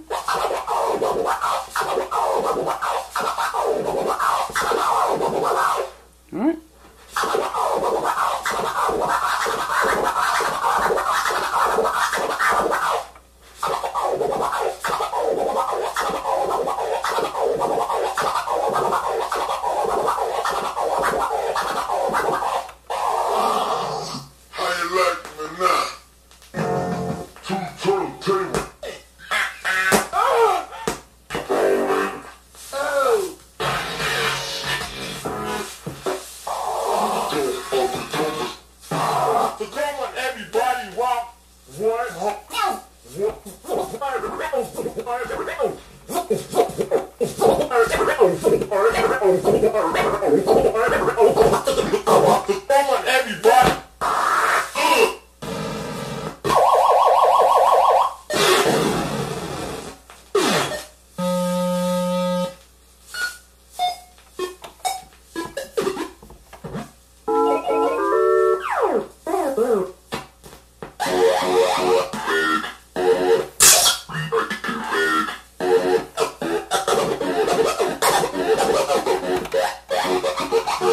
Alright,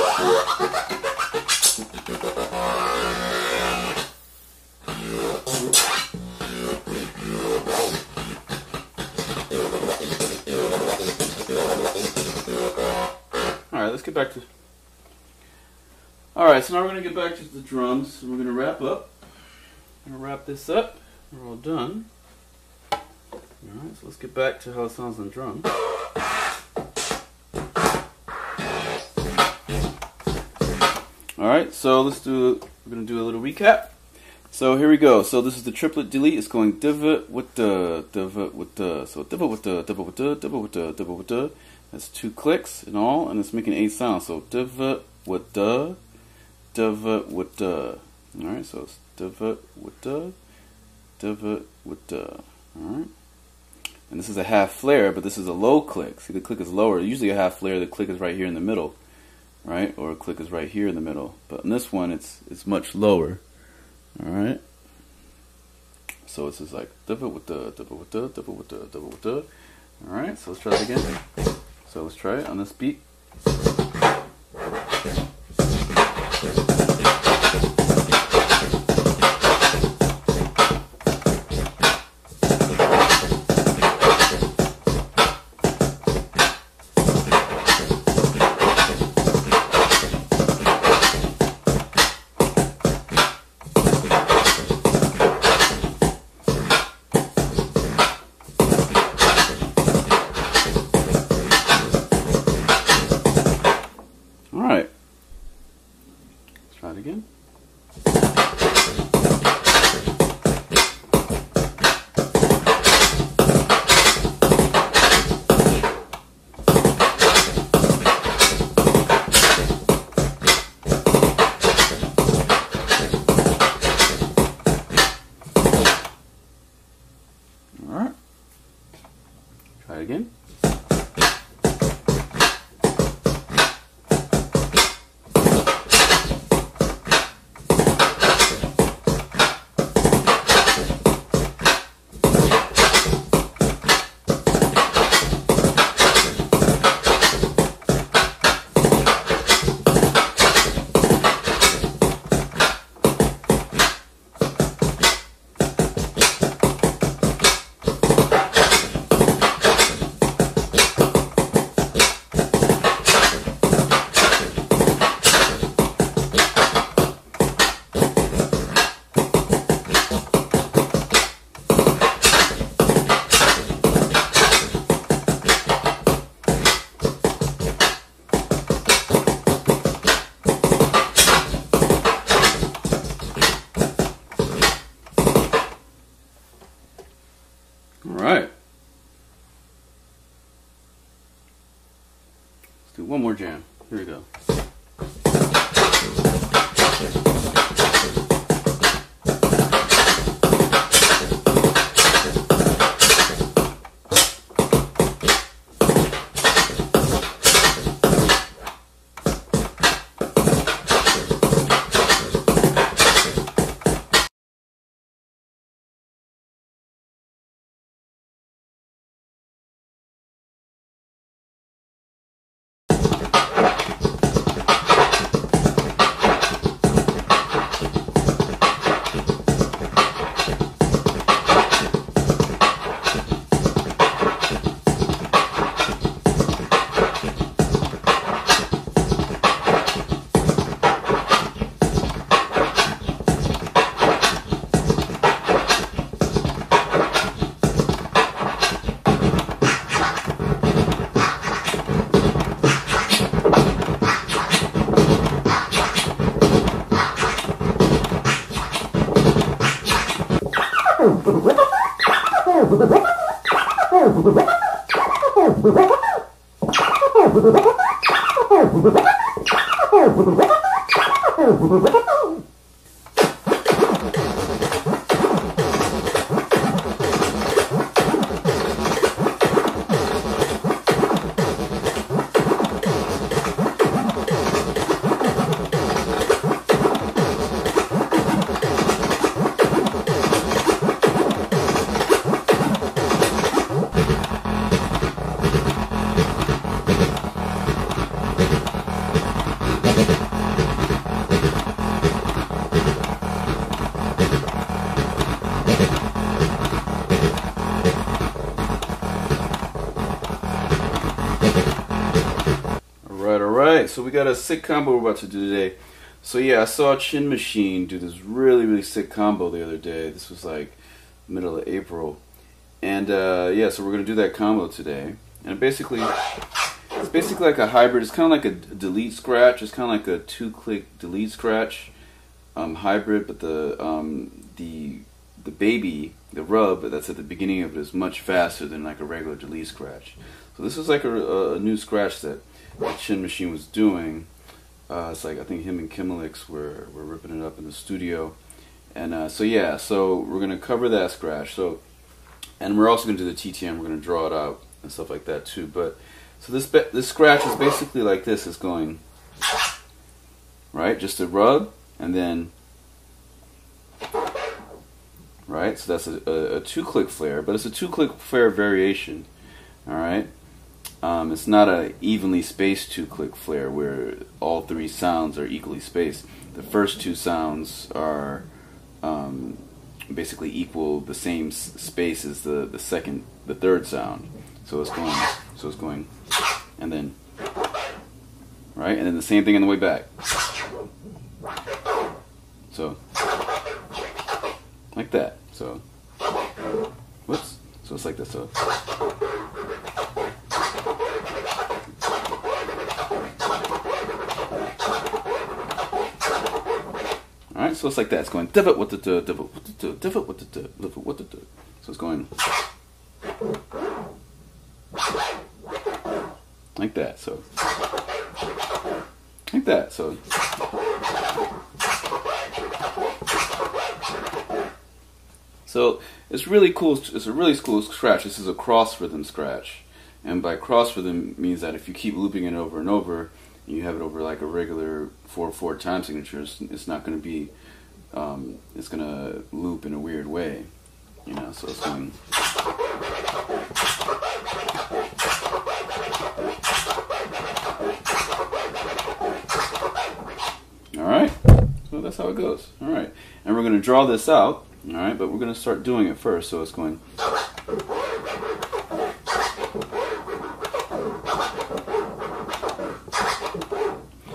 let's get back to... Alright, so now we're going to get back to the drums. So we're going to wrap up. I'm going to wrap this up. We're all done. Alright, so let's get back to how it sounds on drums. Alright, so we're going to do a little recap. So here we go. So this is the triplet delete. It's going div with the, so div with the, div with the, div with the, div with the. That's 2 clicks in all, and it's making 8 sounds. So div with the, div with the. Alright, so it's div with the, div with the. Alright. And this is a half flare, but this is a low click. See, the click is lower. Usually a half flare, the click is right here in the middle. Right? Or a click is right here in the middle. But in this one, it's much lower. Alright. So this is like div with the, div with the, div with the, div with the. Alright, so let's try it again. So let's try it on this beat. Alright, let's try it again. Alright, try it again. Alright. Let's do one more jam. Here we go. Alright, so we got a sick combo we're about to do today. So yeah, I saw Chinmachine do this really sick combo the other day. This was like middle of April. And yeah, so we're going to do that combo today. And basically, it's basically like a hybrid. It's kind of like a delete scratch. It's kind of like a two-click delete scratch hybrid, but the baby, the rub that's at the beginning of it is much faster than like a regular delete scratch. So this is like a new scratch that Chinmachine was doing. It's like I think him and Kimmelix were ripping it up in the studio. And so yeah, so we're going to cover that scratch. So, and we're also going to do the TTM. We're going to draw it out and stuff like that too. But so this scratch is basically like this. It's going right, just a rub, and then right. So that's a two-click flare, but it's a two-click flare variation. All right. It's not a evenly spaced two-click flare where all three sounds are equally spaced. The first two sounds are basically equal the same space as the third sound. So it's going, and then right, and then the same thing on the way back. So like that. So whoops. So it's like this. So. Alright, so it's like that. It's going divot what the divot what the divot what the divot what the. So it's going like that. So like that. So it's really cool. It's a really cool scratch. This is a cross rhythm scratch, and by cross rhythm means that if you keep looping it over and over, you have it over like a regular 4/4 time signature, it's not going to be, it's going to loop in a weird way, you know. So it's going. All right, so that's how it goes. All right, and we're going to draw this out. All right, but we're going to start doing it first. So it's going.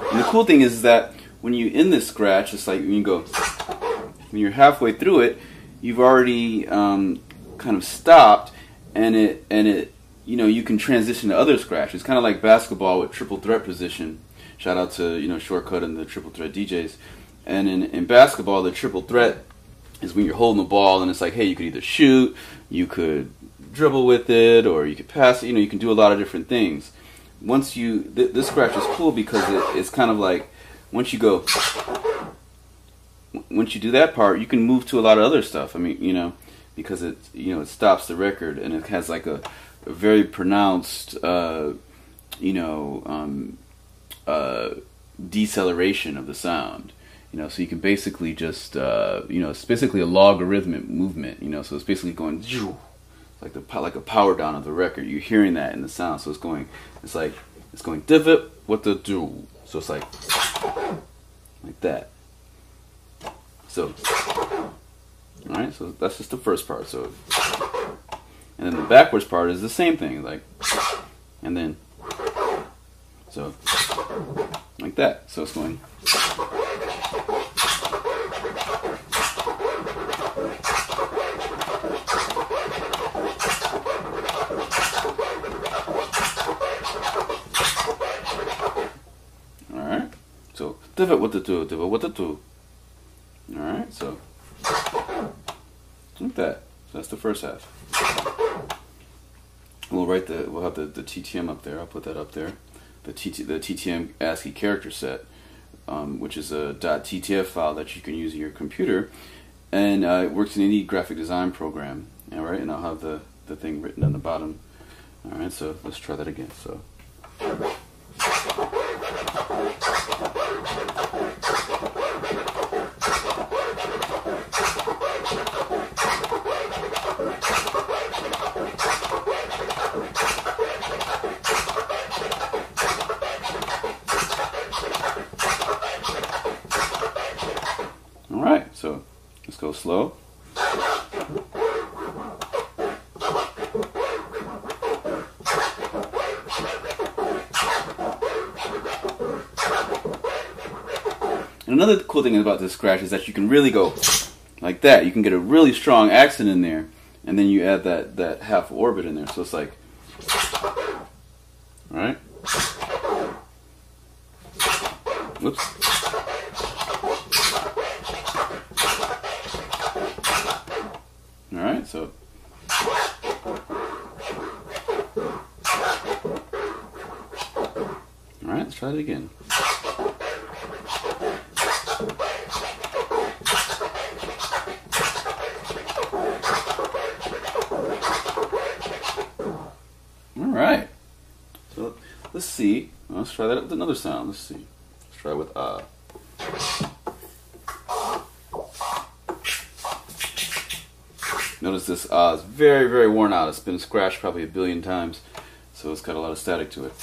And the cool thing is that when you end this scratch, it's like when you go, when you're halfway through it, you've already kind of stopped, and it you know, you can transition to other scratches. It's kind of like basketball with triple threat position. Shout out to, you know, Shortcut and the triple threat DJs. And in basketball, the triple threat is when you're holding the ball and it's like, hey, you could either shoot, you could dribble with it, or you could pass it. You know, you can do a lot of different things. Once you, this scratch is cool because it's kind of like, once you do that part, you can move to a lot of other stuff. I mean, you know, because it, you know, it stops the record and it has like a very pronounced, you know, deceleration of the sound. You know, so you can basically just, you know, it's basically a logarithmic movement. You know, so it's basically going like a power down of the record. You're hearing that in the sound. So it's going divot what the do. So it's like that. So, all right. So that's just the first part. So, and then the backwards part is the same thing. Like, and then, so like that. So it's going. Alright, so divot what to do, divot what to do. Alright, so like that. So that's the first half. We'll have the TTM up there. I'll put that up there. The TTM ASCII character set, which is a .ttf file that you can use in your computer, and it works in any graphic design program. All right, and I'll have the thing written on the bottom. All right, so let's try that again. So. Let's go slow. And another cool thing about this scratch is that you can really go like that. You can get a really strong accent in there, and then you add that half orbit in there. So it's like, all right. Whoops. All right, so. All right, let's try it again. Alright, so let's see. Let's try that with another sound. Let's see. Let's try with ah. Notice this ah is very, very worn out. It's been scratched probably a billion times, so it's got a lot of static to it.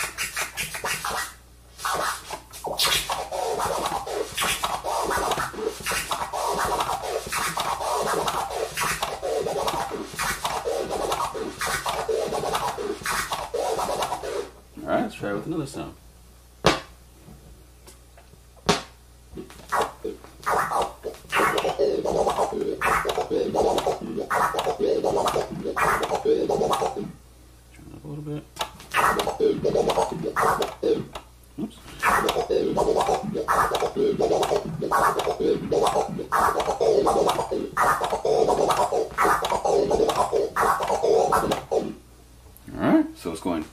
Alright, let's try it with another sound. Turn it up a little bit. Oops. Alright, so it's going.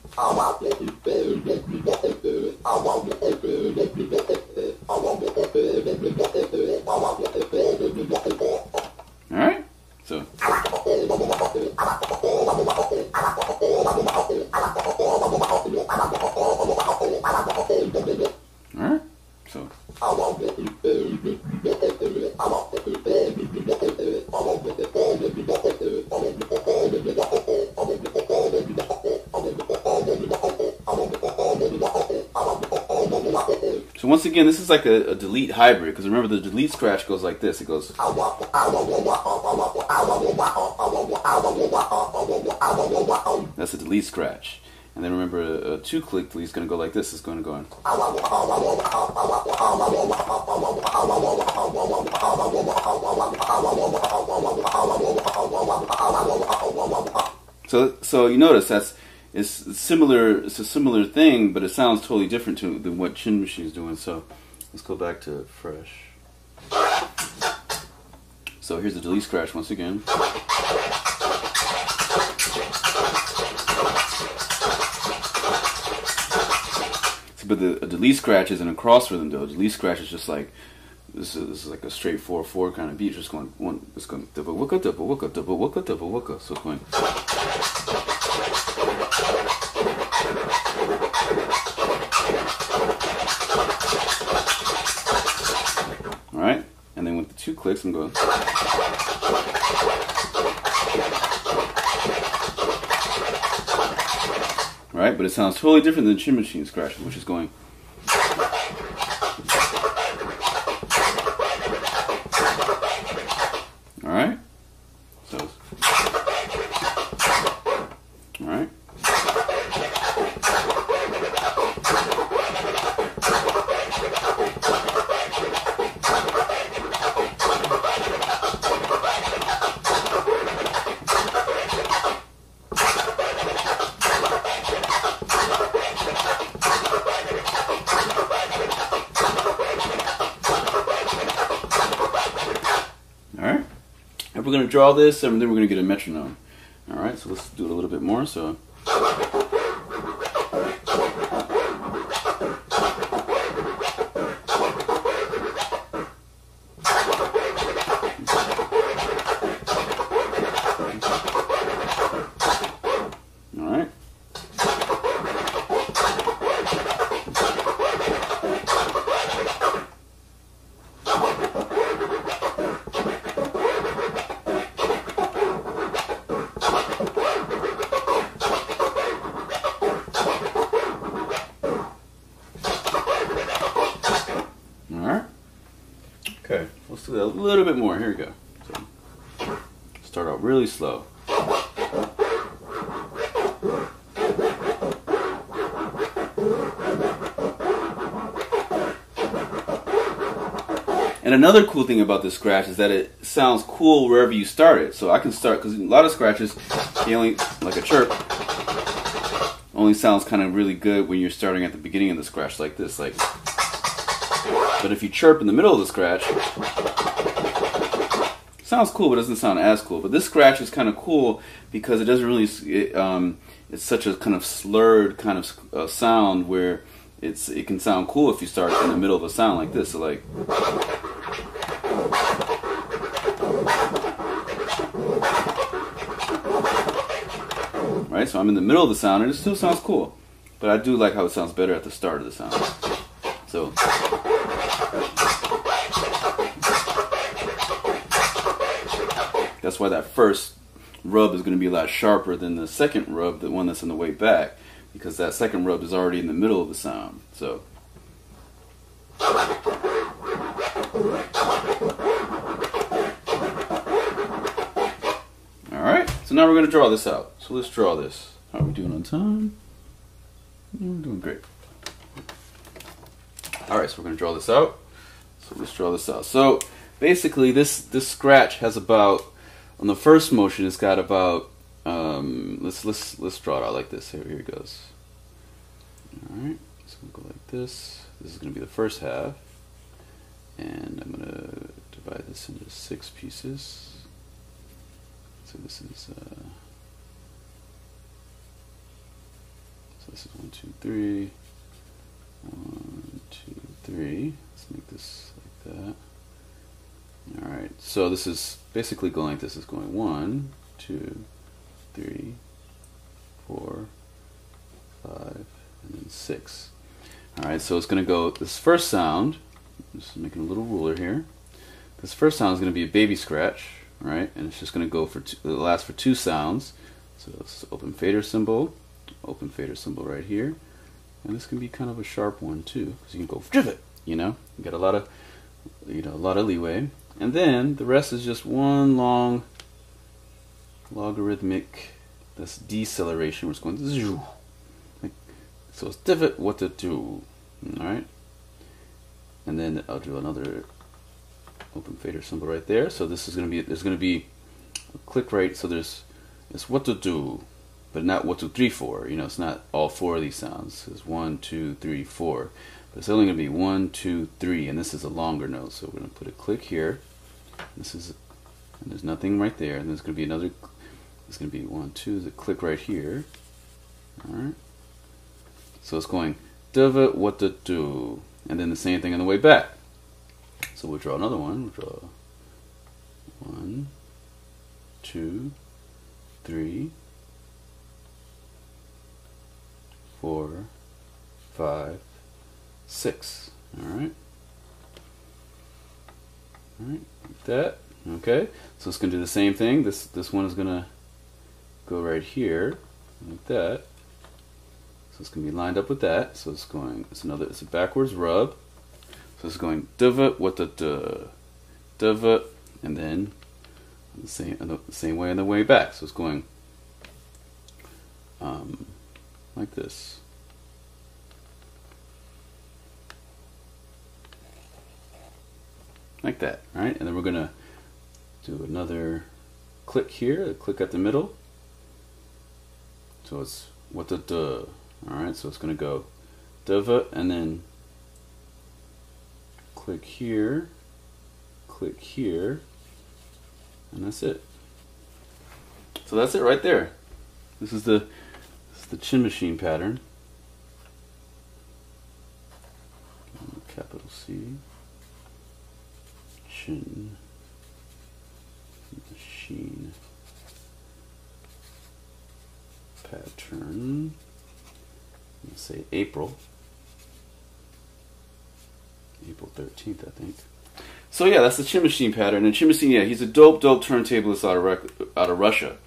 Alright, so. Alright, so. So once again, this is like a delete hybrid, because remember the delete scratch goes like this. It goes. That's a delete scratch. And then remember a two-click delete is going to go like this. It's going to go in. So you notice it's similar. It's a similar thing, but it sounds totally different than what Chinmachine is doing. So let's go back to fresh. So here's the delete scratch once again. But a delete scratch isn't a cross rhythm though. A delete scratch is just like this is like a straight 4/4 kind of beat, just going one. It's going double wooka, double wooka, double wooka, double wooka. So it's going. All right, and then with the two clicks, I'm going. Right, but it sounds totally different than Chinmachine scratch, which is going. All right, so. All right. Alright, and we're going to draw this and then we're going to get a metronome. Alright, so let's do it a little bit more. So. Alright. Okay, let's do that a little bit more. Here we go. So. Start out really slow. And another cool thing about this scratch is that it sounds cool wherever you start it. So I can start, because a lot of scratches, they only, like a chirp, only sounds kind of really good when you're starting at the beginning of the scratch like this. Like, but if you chirp in the middle of the scratch, it sounds cool, but it doesn't sound as cool. But this scratch is kind of cool because it doesn't really, it's such a kind of slurred kind of sound where it can sound cool if you start in the middle of a sound like this. So like, right? So I'm in the middle of the sound and it still sounds cool. But I do like how it sounds better at the start of the sound. So that's why that first rub is going to be a lot sharper than the second rub, the one that's on the way back, because that second rub is already in the middle of the sound. So alright, so now we're going to draw this out. So let's draw this. How are we doing on time? We're doing great. Alright, so we're going to draw this out. So let's draw this out. So basically this scratch has about, on the first motion it's got about, let's draw it out like this. Here it goes. Alright, so we'll go like this. This is going to be the first half. And I'm going to divide this into 6 pieces. So this is so this is 1, 2, 3. 1, 2, 3. Let's make this like that. Alright, so this is basically going, this is going 1, 2, 3, 4, 5, and then 6. Alright, so it's going to go, this first sound, I'm just making a little ruler here. This first sound is going to be a baby scratch, right? And it's just going to go for it'll last for 2 sounds. So it's open fader symbol right here. And this can be kind of a sharp one too, because you can go Triplet, you know? You got a lot of, a lot of leeway. And then the rest is just one long logarithmic, that's deceleration, where it's going like, so it's Triplet what to do. Alright? And then I'll do another open fader symbol right there. So this is going to be, there's going to be a click right, so there's what to do, but not 1, 2, 3, 4. You know, it's not all 4 of these sounds. It's 1, 2, 3, 4. But it's only going to be 1, 2, 3, and this is a longer note. So we're going to put a click here. This is, and there's nothing right there. And there's going to be another. It's going to be 1, 2. The click right here. All right. So it's going Dava what to do, and then the same thing on the way back. So we'll draw another one. We'll draw 1, 2, 3, 4, 5, 6. Alright. Alright, like that. Okay. So it's gonna do the same thing. This one is gonna go right here, like that. So it's gonna be lined up with that. So it's going, it's a backwards rub. So it's going Dava what the Dava, and then the same way on the way back. So it's going like this. Like that, right? And then we're gonna do another click here, a click at the middle. So it's what the duh. Alright, so it's gonna go Dava, and then click here, and that's it. So that's it right there. This is the Chinmachine pattern. Capital C. Chinmachine. Pattern. Let's say April 13th, I think. So yeah, that's the Chinmachine pattern. And Chinmachine, yeah, he's a dope turntablist out of Russia.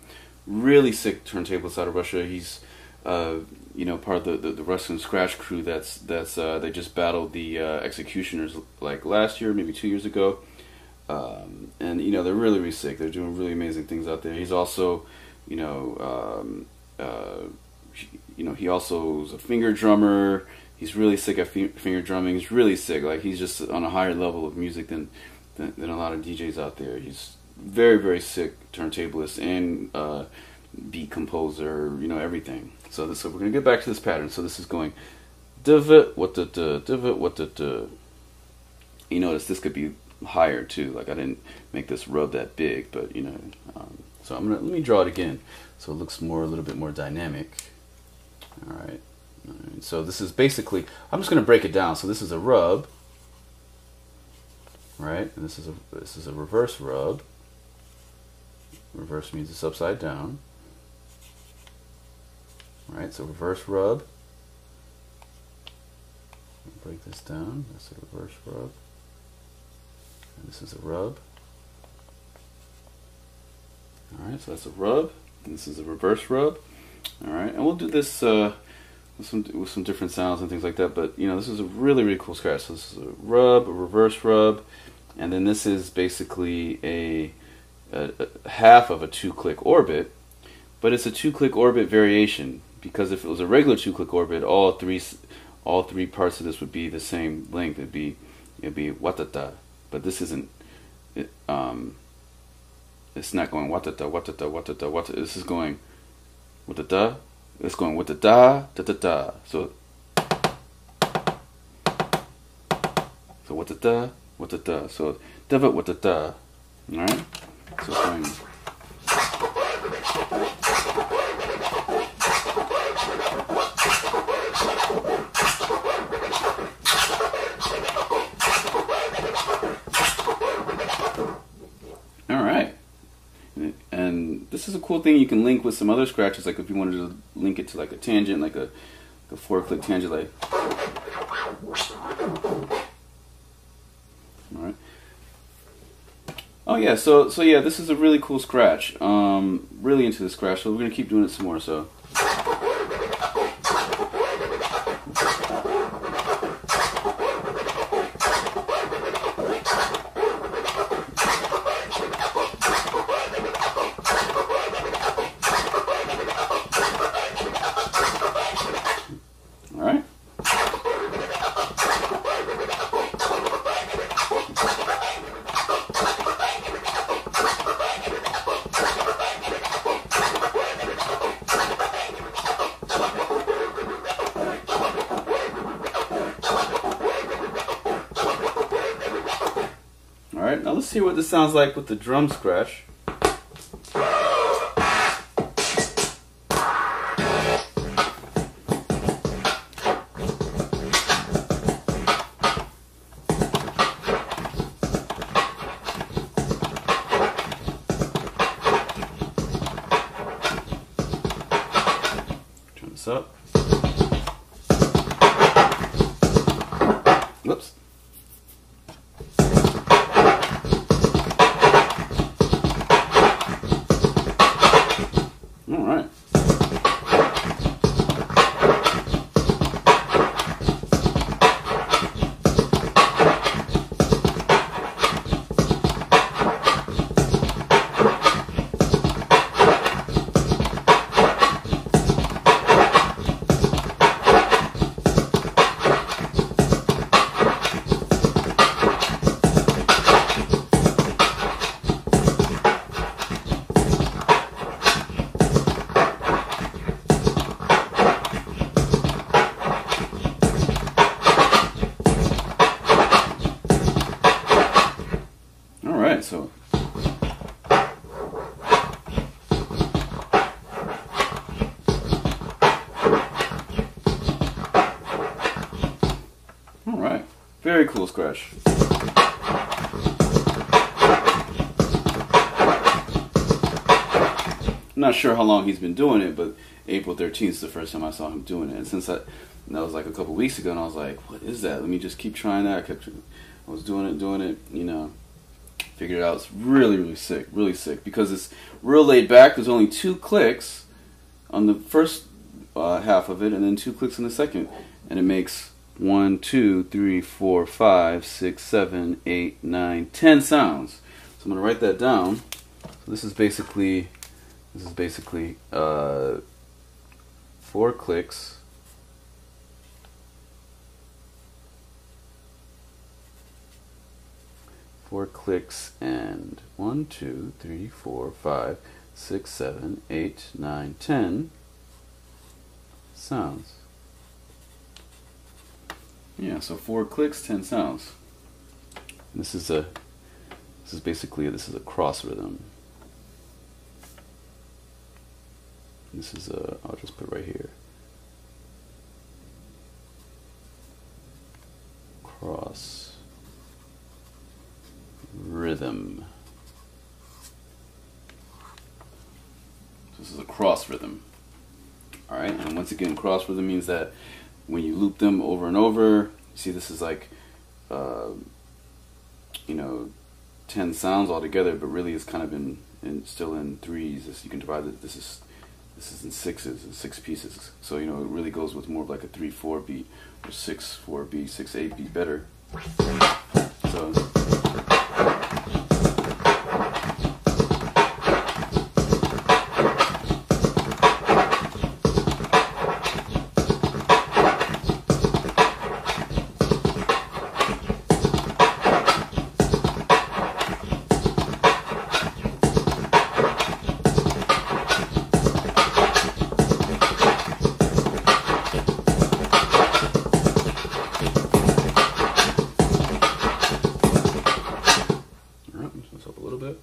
Really sick turntablist out of Russia. He's you know, part of the Russian scratch crew that's they just battled the Executioners like last year, maybe 2 years ago. And you know, they're really, really sick. They're doing really amazing things out there. He's also, you know, he also is a finger drummer. He's really sick at finger drumming. He's really sick. Like, he's just on a higher level of music than a lot of DJs out there. He's very, very sick turntablist and beat composer. You know, everything. So we're gonna get back to this pattern. So this is going divot what the divot what the. You notice this could be higher too. Like, I didn't make this rub that big, but you know. So let me draw it again, so it looks a little bit more dynamic. All right. So this is basically, I'm just going to break it down. So this is a rub, right? And this is a reverse rub. Reverse means it's upside down. All right. So reverse rub. Break this down. That's a reverse rub. And this is a rub. All right. So that's a rub. And this is a reverse rub. All right. And we'll do this. With some different sounds and things like that, but you know, this is a really, really cool scratch. So this is a rub, a reverse rub, and then this is basically a half of a 2-click orbit, but it's a 2-click orbit variation, because if it was a regular 2-click orbit, all three parts of this would be the same length. It'd be watata, but this isn't. It's not going watata watata watata watata. This is going watata. It's going with the da da da da. So what the da, what the da. So divot with the da. All right. So it's going. All right. And this is a cool thing you can link with some other scratches, like if you wanted to link it to like a tangent, like a 4-click tangent, like. All right. Oh yeah, so yeah, this is a really cool scratch. Really into the scratch, so we're gonna keep doing it some more. So. Alright, now let's see what this sounds like with the drum scratch. Turn this up. Whoops. Alright. So all right, very cool scratch. I'm not sure how long he's been doing it, but April 13th is the first time I saw him doing it, and since that was like a couple weeks ago, and I was like, what is that? Let me just keep trying that. I was doing it, you know. Figured it out. It's really, really sick, because it's real laid back. There's only 2 clicks on the first half of it, and then 2 clicks on the second, and it makes 1, 2, 3, 4, 5, 6, 7, 8, 9, 10 sounds. So I'm going to write that down. So this is basically 4 clicks. And 1, 2, 3, 4, 5, 6, 7, 8, 9, 10 sounds. Yeah, so 4 clicks, 10 sounds. And this is a cross rhythm. This is I'll just put it right here. Cross rhythm. This is a cross rhythm. Alright, and once again, cross rhythm means that when you loop them over and over, you see this is like, 10 sounds altogether, but really it's kind of still in threes. You can divide it. This is in sixes, in 6 pieces. So it really goes with more of like a 3/4 beat or 6/4 beat, 6/8 beat better. So. Up a little bit.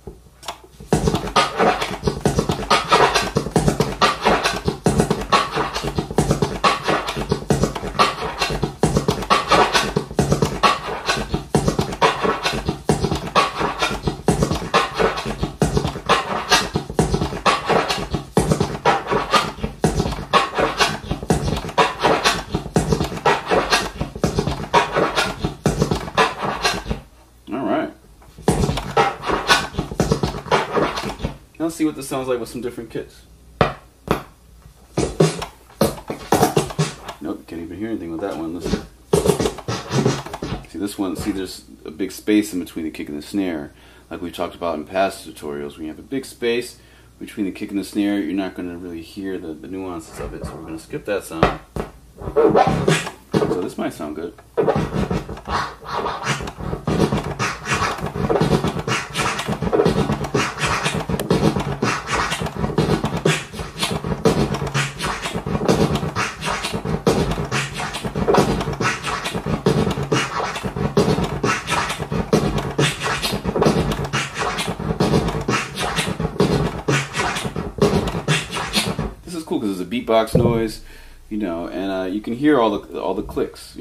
Let's see what this sounds like with some different kits. Nope, can't even hear anything with that one. Listen. See this one, there's a big space in between the kick and the snare. Like we talked about in past tutorials, when you have a big space between the kick and the snare, you're not going to really hear the nuances of it. So we're going to skip that sound. So this might sound good. Because it's a beatbox noise, and you can hear all the clicks,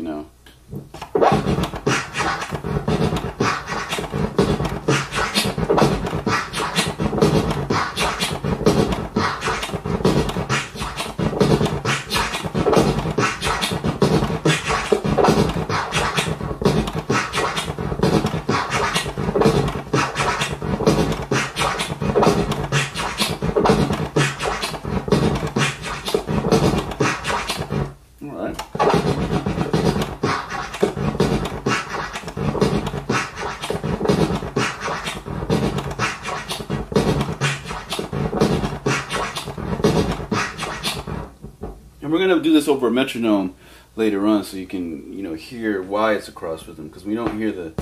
And we're going to do this over a metronome later on, so you can hear why it's a cross rhythm. Because we don't hear the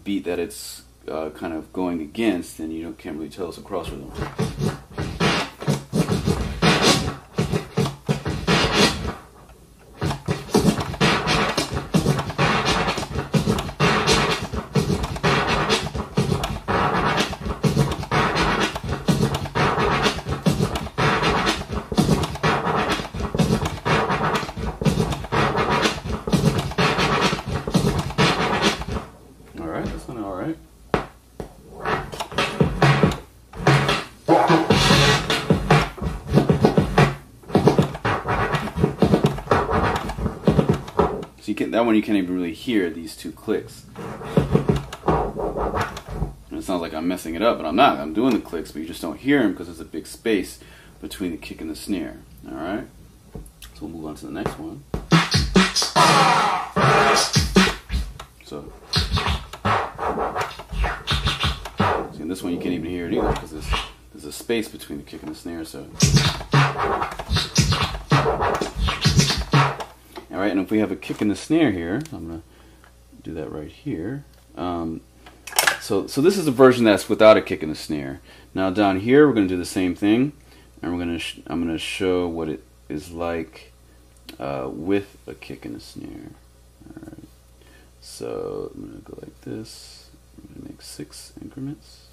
beat that it's kind of going against, then you can't really tell it's a cross rhythm. That one you can't even really hear these 2 clicks. And it sounds like I'm messing it up, but I'm not. I'm doing the clicks, but you just don't hear them because there's a big space between the kick and the snare. Alright? So we'll move on to the next one. this one you can't even hear it either because there's a space between the kick and the snare. So, all right, and if we have a kick and the snare here, I'm gonna do that right here. So this is a version that's without a kick and a snare. Now down here we're going to do the same thing, and I'm going to show what it is like with a kick and a snare. All right. So I'm going to go like this. I'm going to make 6 increments.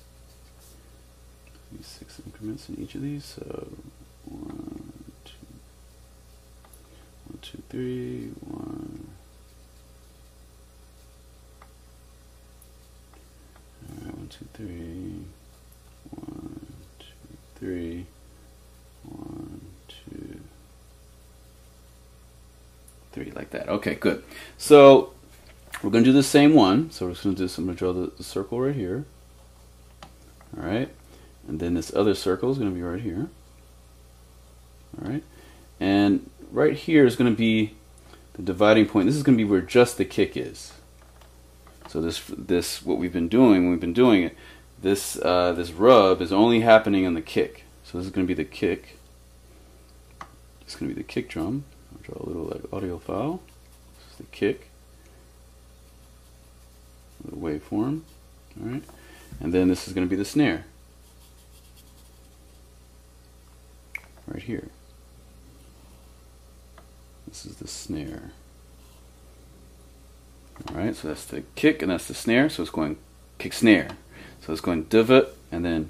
6 increments in each of these. So 1, 2, 3, 1. Alright, 1, 2, 3, 1, 2, 3, 1, 2, 3, like that. Okay, good. So we're going to do the same one. So we're just going to do this. I'm going to draw the circle right here. Alright, and then this other circle is going to be right here. Alright, and right here is going to be the dividing point. This is going to be where just the kick is. So this what we've been doing when we've been doing it, this rub is only happening on the kick. So this is going to be the kick. It's going to be the kick drum. I'll draw a little like audio file. This is the kick. The waveform. All right, and then this is going to be the snare. Right here. This is the snare. Alright, so that's the kick and that's the snare, so it's going kick snare. So it's going divot, and then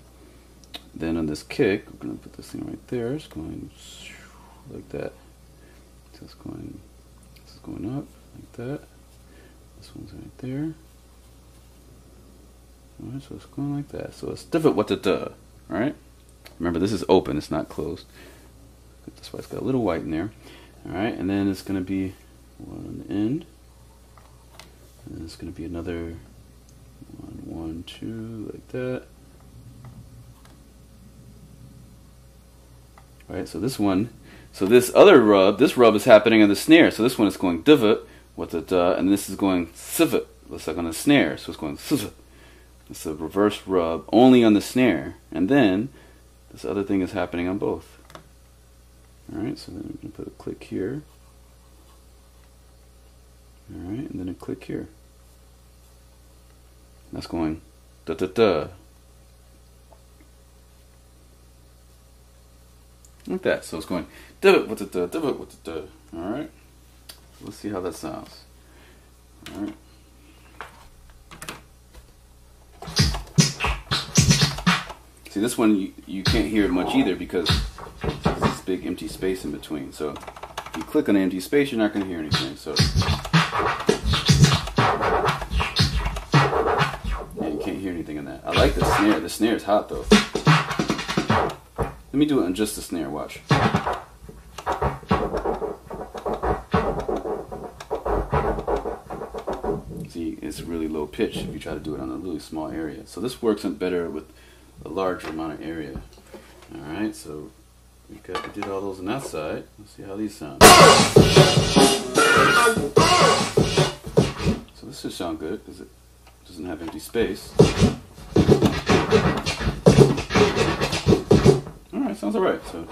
on this kick, we're going to put this thing right there. It's going like that. So it's going, this is going up like that. This one's right there. Alright, so it's going like that. So it's divot what the duh. Alright? Remember, this is open, it's not closed. That's why it's got a little white in there. Alright, and then it's going to be one on the end. And it's going to be another 1, 1, 2, like that. Alright, so this one, so this other rub, this rub is happening on the snare. So this one is going divot, what the duh, and this is going sivot, looks like on the snare. So it's going sivot. It's a reverse rub only on the snare. And then this other thing is happening on both. Alright, so then we're going to put a click here. Alright, and then a click here. That's going da da da. Like that. So it's going divot with the da, divot with the da. Alright. Let's see how that sounds. Alright. See, this one you can't hear it much either because there's this big empty space in between. So if you click on the empty space, you're not going to hear anything. So hear anything in that. I like the snare. The snare is hot though. Let me do it on just the snare. Watch. See, it's really low pitch if you try to do it on a really small area. So this works better with a larger amount of area. Alright, so we did all those on that side. Let's see how these sound. So this should sound good because it doesn't have empty space. Alright, sounds alright. So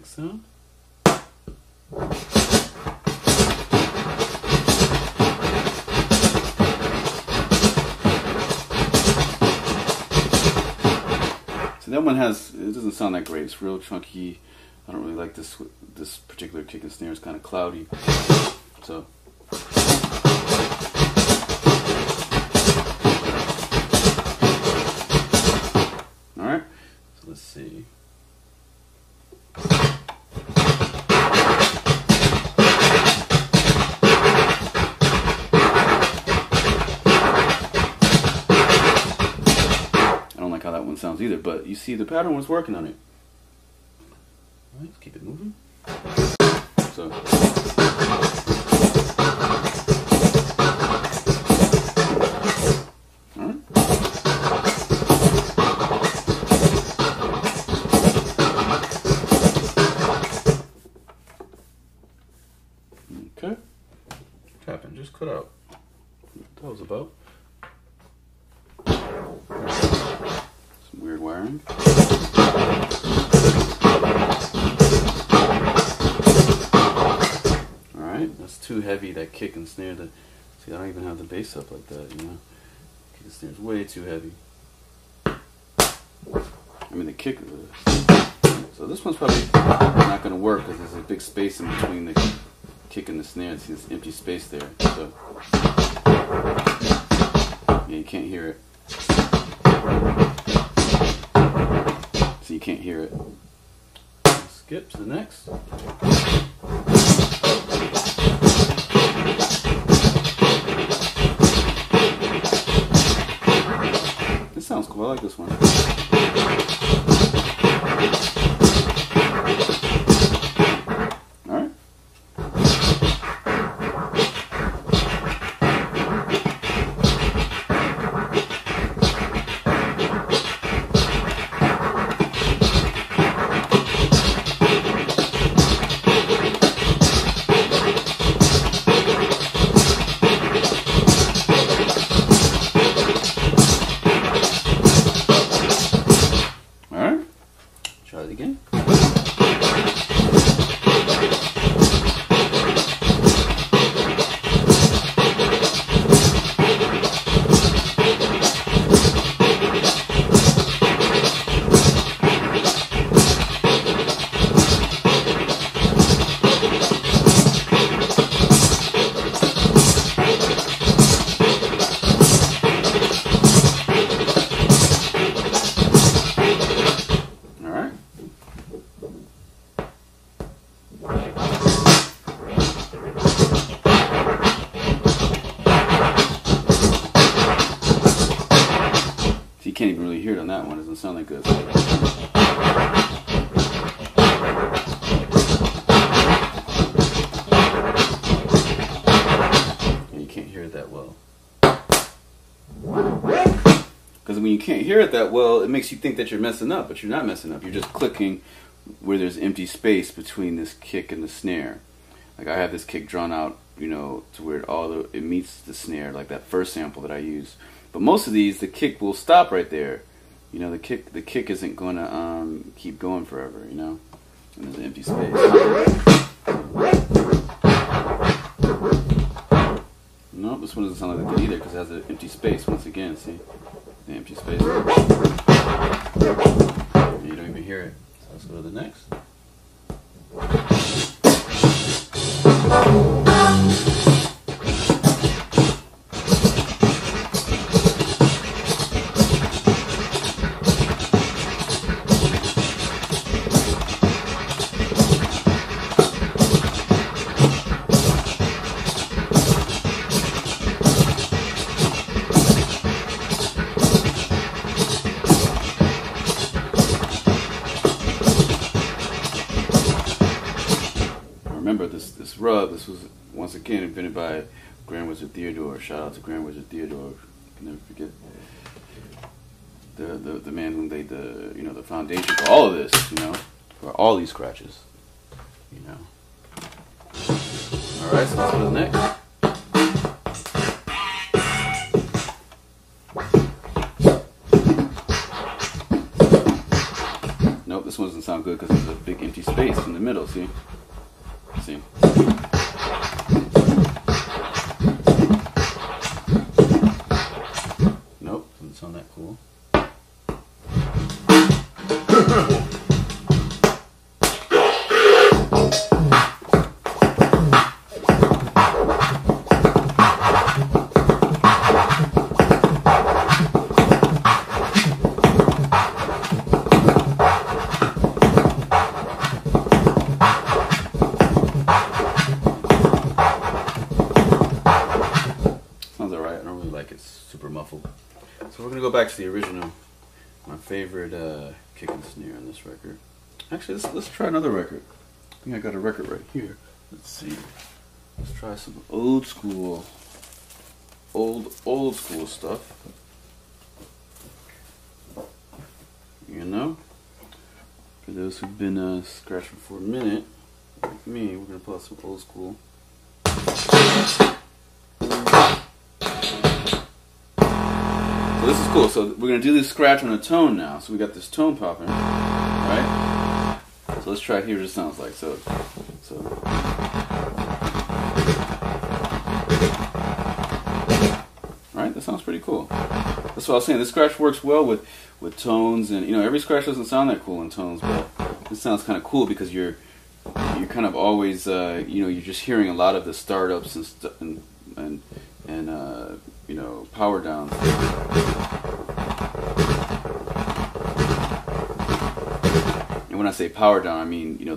sound. So that one has, it doesn't sound that great. It's real chunky. I don't really like this particular kick and snare. It's kind of cloudy. So alright, so let's see. How that one sounds either, but you see the pattern was working on it. Alright, let's keep it moving. So. Alright. Okay. What happened? Just cut out. That was about. Some weird wiring. Alright, that's too heavy, that kick and snare. See, I don't even have the bass up like that, you know. Kick and snare is way too heavy. I mean, the kick. So this one's probably not going to work because there's a big space in between the kick and the snare. See this empty space there. So, yeah, you can't hear it. So you can't hear it. Skip to the next. This sounds cool. I like this one. All right. Try it again. You can't even really hear it on that one. It doesn't sound like this. And you can't hear it that well. Because when you can't hear it that well, it makes you think that you're messing up, but you're not messing up. You're just clicking where there's empty space between this kick and the snare. Like I have this kick drawn out, you know, to where it meets the snare, like that first sample that I use. But most of these, the kick will stop right there. You know, the kick isn't going to keep going forever. You know, and there's an empty space. No, this one doesn't sound like that either because it has an empty space once again. See, the empty space. And you don't even hear it. So let's go to the next. Remember this rub, this was once again invented by Grand Wizard Theodore. Shout out to Grand Wizard Theodore. I can never forget the man who laid the foundation for all of this, you know, for all these scratches. You know. Alright, so let's go to the next. Nope, this one doesn't sound good because there's a big empty space in the middle, see? See. Nope, doesn't sound that cool. Super muffled. So we're gonna go back to the original. My favorite kick and snare on this record. Actually, let's try another record. I think I got a record right here. Let's see. Let's try some old school stuff. You know? For those who've been scratching for a minute, like me, we're gonna pull out some old school. So this is cool. So we're gonna do this scratch on a tone now. So we got this tone popping, right? So let's try here what it sounds like. So. Right? That sounds pretty cool. That's what I was saying. This scratch works well with tones, and you know, every scratch doesn't sound that cool in tones, but this sounds kind of cool because you're kind of always you know, you're just hearing a lot of the startups and you know, power downs. And when I say power down, I mean, you know,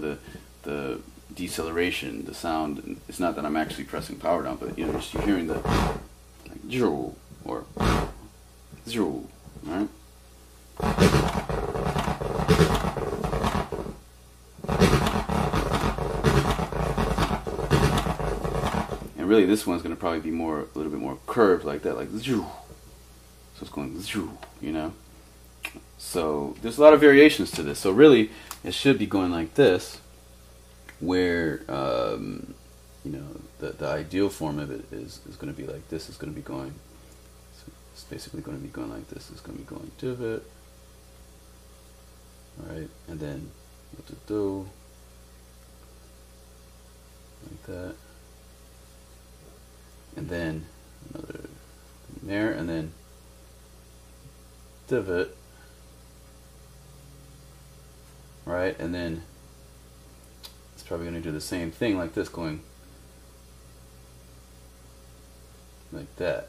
the deceleration, the sound. It's not that I'm actually pressing power down, but you know, just you're hearing the like zero or zero, right? And really, this one's going to probably be a little bit more curved like that, like zero. So it's going zero, you know. So there's a lot of variations to this. So really, it should be going like this, where you know, the ideal form of it is going to be like this. It's going to be going. So it's basically going to be going like this. It's going to be going divot, right, and then what to do like that, and then another there, and then divot. Right, and then it's probably going to do the same thing like this, going like that.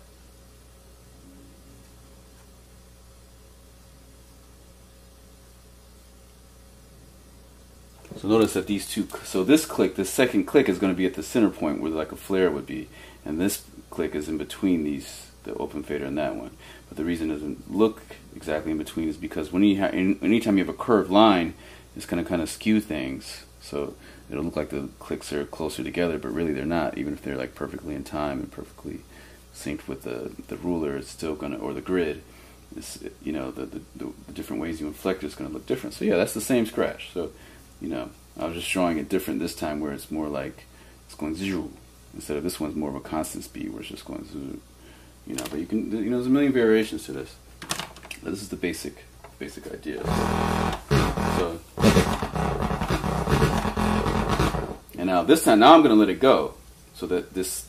So notice that these two, so this click, this second click is going to be at the center point where like a flare would be, and this click is in between these, the open fader and that one. But the reason it doesn't look exactly in between is because when anytime you have a curved line, it's going to kind of skew things, so it'll look like the clicks are closer together, but really they're not. Even if they're like perfectly in time and perfectly synced with the ruler, it's still going to, or the grid, it's, you know, the different ways you inflect it's going to look different. So yeah, that's the same scratch. So, you know, I was just showing it different this time, where it's more like it's going zero instead of this one's more of a constant speed where it's just going zero. You know, but you can, you know, there's a million variations to this. But this is the basic idea. So, and now this time, now I'm going to let it go, so that this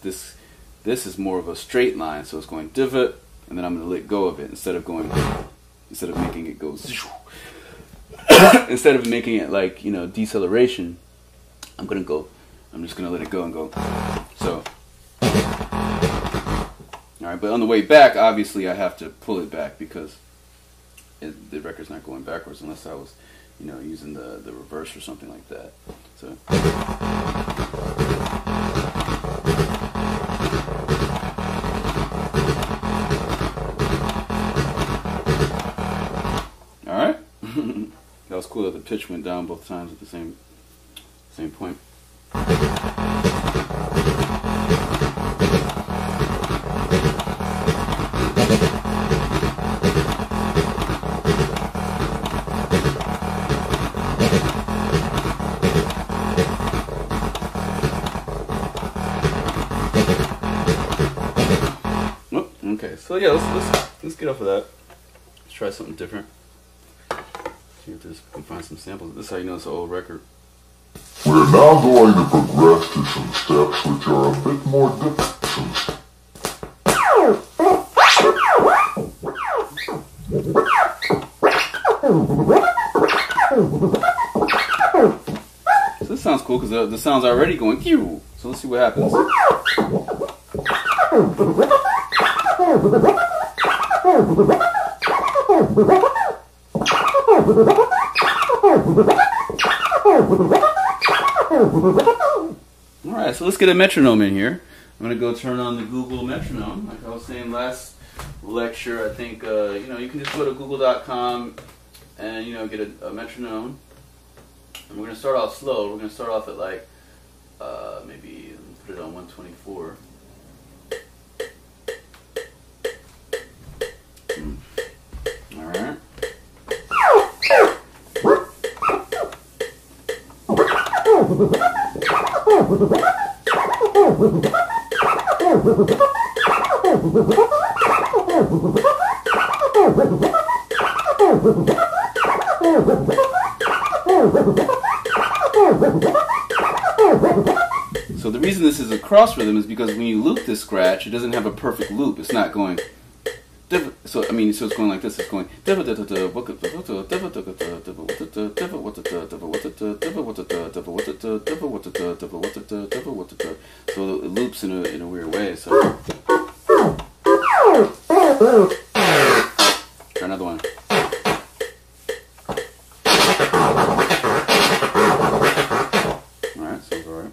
is more of a straight line. So it's going divot, and then I'm going to let go of it instead of making it go. Instead of making it like, you know, deceleration, I'm just going to let it go and go. So, all right, but on the way back, obviously I have to pull it back because the record's not going backwards unless I was, you know, using the reverse or something like that. So. All right. That was cool that the pitch went down both times at the same point. Okay, so yeah, let's get off of that. Let's try something different. See if we can find some samples. This is how you know it's an old record. We're now going to progress to some steps which are a bit more difficult. So this sounds cool because the sound's already going Q. So let's see what happens. Alright, so let's get a metronome in here. I'm going to go turn on the Google metronome. Like I was saying last lecture, I think, you know, you can just go to google.com and, you know, get a metronome. And we're going to start off slow. We're going to start off at like, maybe put it on 124. Alright. So the reason this is a cross rhythm is because when you loop this scratch, it doesn't have a perfect loop. It's not going. So I mean, so it's going like this. It's going. So it loops in a weird way. So try another one. All right, sounds all right.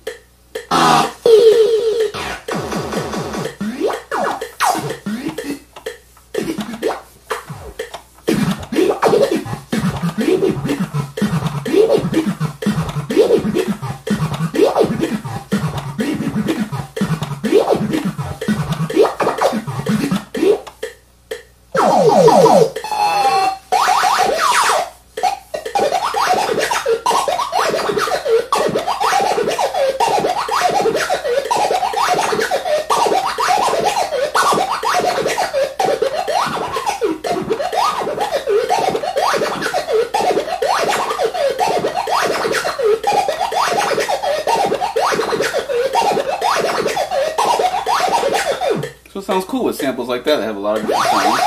So it sounds cool with samples like that have a lot of different sounds.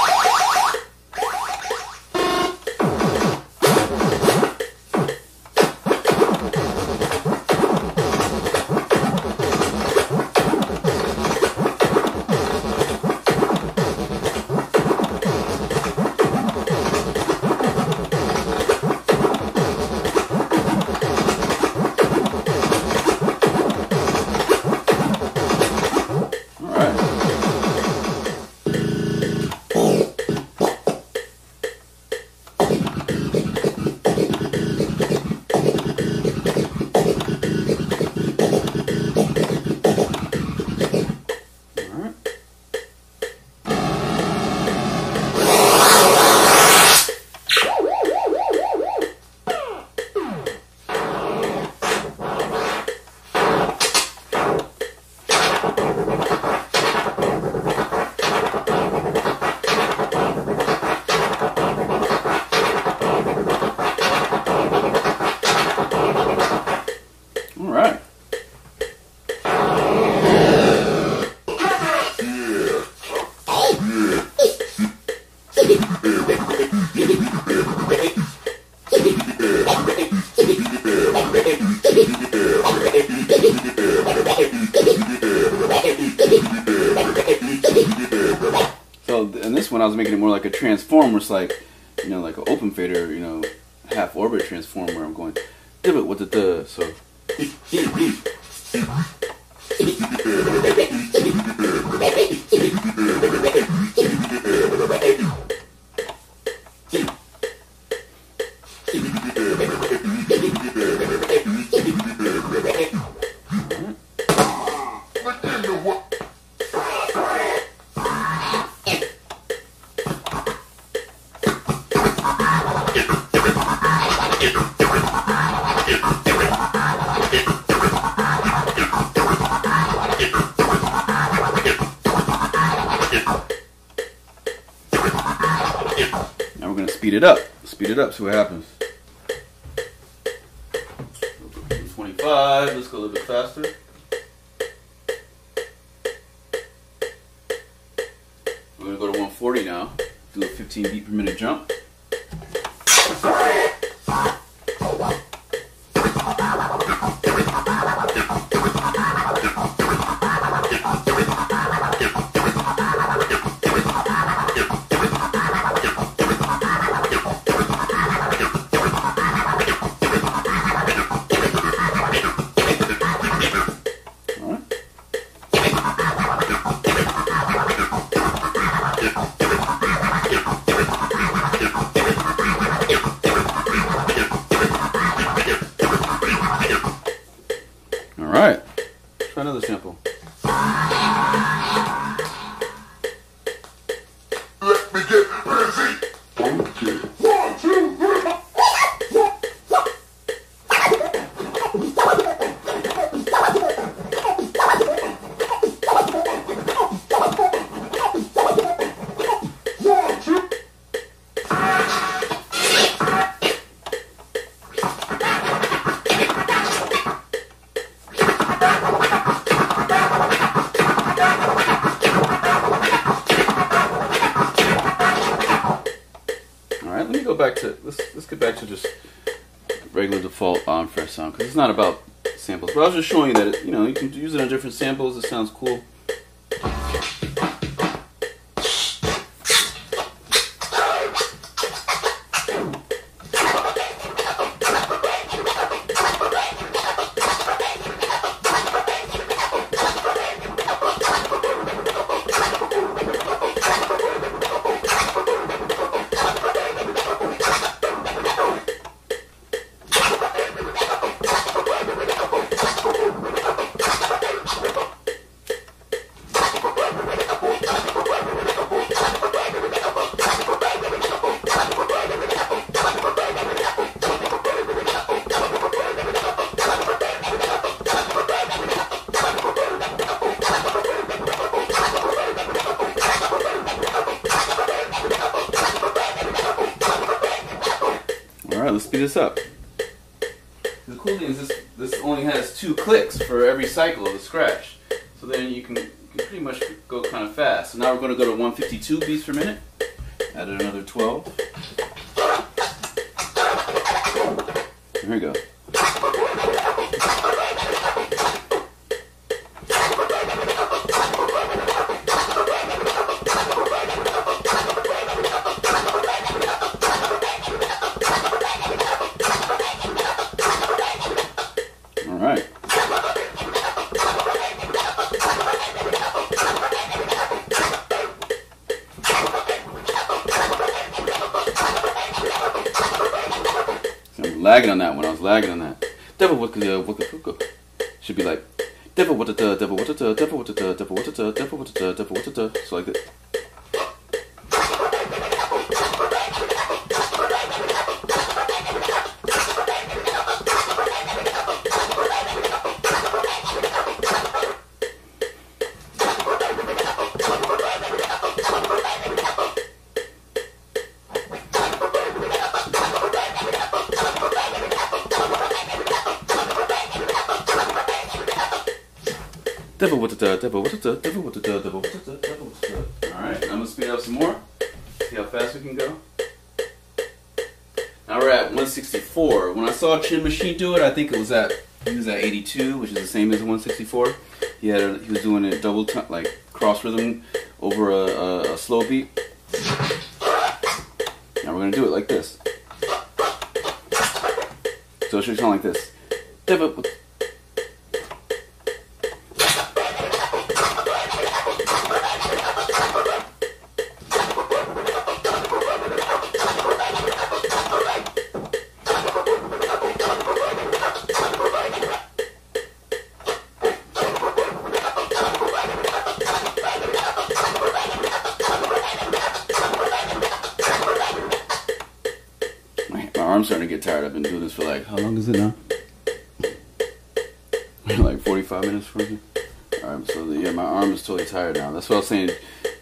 So in this one I was making it more like a transform, where it's like, you know, like an open fader, you know, half orbit transform, where I'm going divot with the so. Now we're going to speed it up. Speed it up, see what happens. 25, let's go a little bit faster. We're going to go to 140 now. Do a 15 beat per minute jump. Alright, try another sample. Let me get busy. Okay. 1, 2, 3. Alright, let me go back to, let's get back to just regular default on-fresh sound, because it's not about samples, but I was just showing you that it, you know, you can use it on different samples. It sounds cool. Alright, let's speed this up. The cool thing is this only has 2 clicks for every cycle of the scratch. So then you can pretty much go kind of fast. So now we're going to go to 152 beats per minute. Add another 12. Here we go. Alright. I'm lagging on that one. I was lagging on that. Devil what the should be like devil what the devil what the devil what the devil what the devil what the devil what the. So like that. Devil with the devil with the devil with the devil with the devil with the. Alright, I'm gonna speed up some more. See how fast we can go. Now we're at 164. When I saw Chinmachine do it, I think he was at 82, which is the same as 164. He was doing it double like cross rhythm over a slow beat. Now we're gonna do it like this. So it should sound like this. Devil with. I'm starting to get tired. I've been doing this for like, how long is it now? Like 45 minutes for me. Alright, so yeah, my arm is totally tired now. That's what I was saying,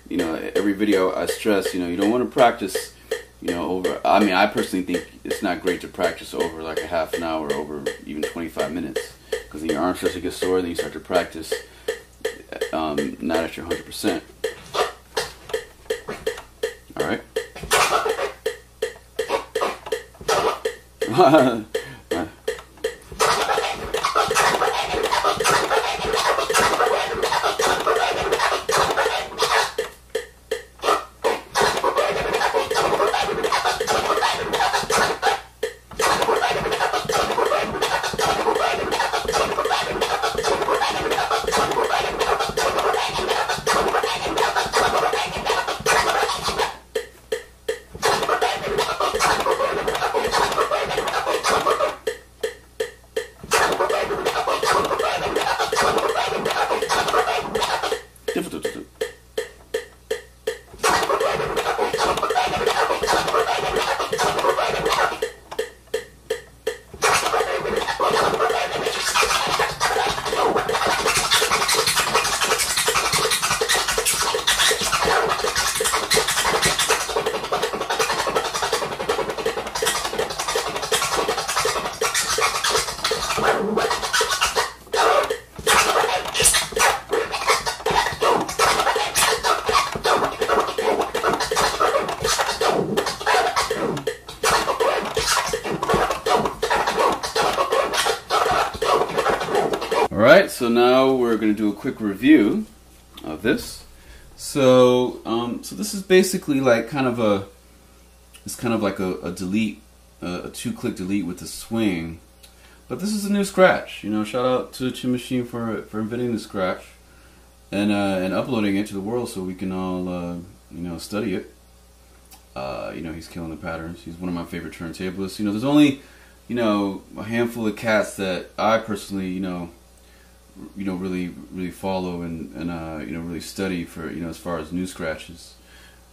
you know, every video I stress, you know, you don't want to practice, you know, over, I mean, I personally think it's not great to practice over like a half an hour, over even 25 minutes. Because then your arm starts to get sore, then you start to practice not at your 100%. Alright. Alright, so now we're going to do a quick review of this. So, this is basically like kind of a, it's kind of like a delete, a two-click delete with a swing. But this is a new Skratch. You know, shout out to Chinmachine for inventing the Skratch and uploading it to the world so we can all you know, study it. You know, he's killing the patterns. He's one of my favorite turntablists. You know, there's only, you know, a handful of cats that I personally, you know, really follow and you know, really study for, you know, as far as new Skratches.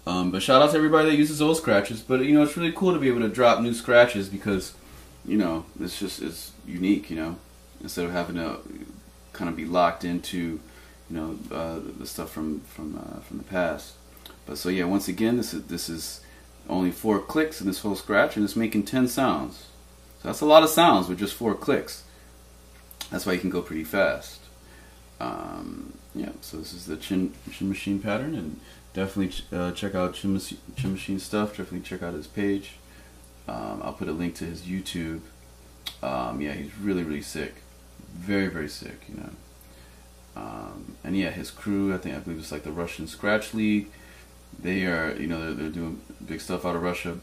But shout out to everybody that uses old Skratches. But you know, it's really cool to be able to drop new Skratches because, you know, it's unique. You know, instead of having to kind of be locked into, you know, the stuff from the past. But so yeah, once again, this is only 4 clicks in this whole Skratch, and it's making 10 sounds. So that's a lot of sounds with just 4 clicks. That's why you can go pretty fast. Yeah, so this is the Chinmachine pattern, and definitely check out Chinmachine stuff. Definitely check out his page. I'll put a link to his YouTube. Yeah, he's really sick, very sick, you know. And yeah, his crew, I believe it's like the Russian Skratch League. They are, you know, they're doing big stuff out of Russia.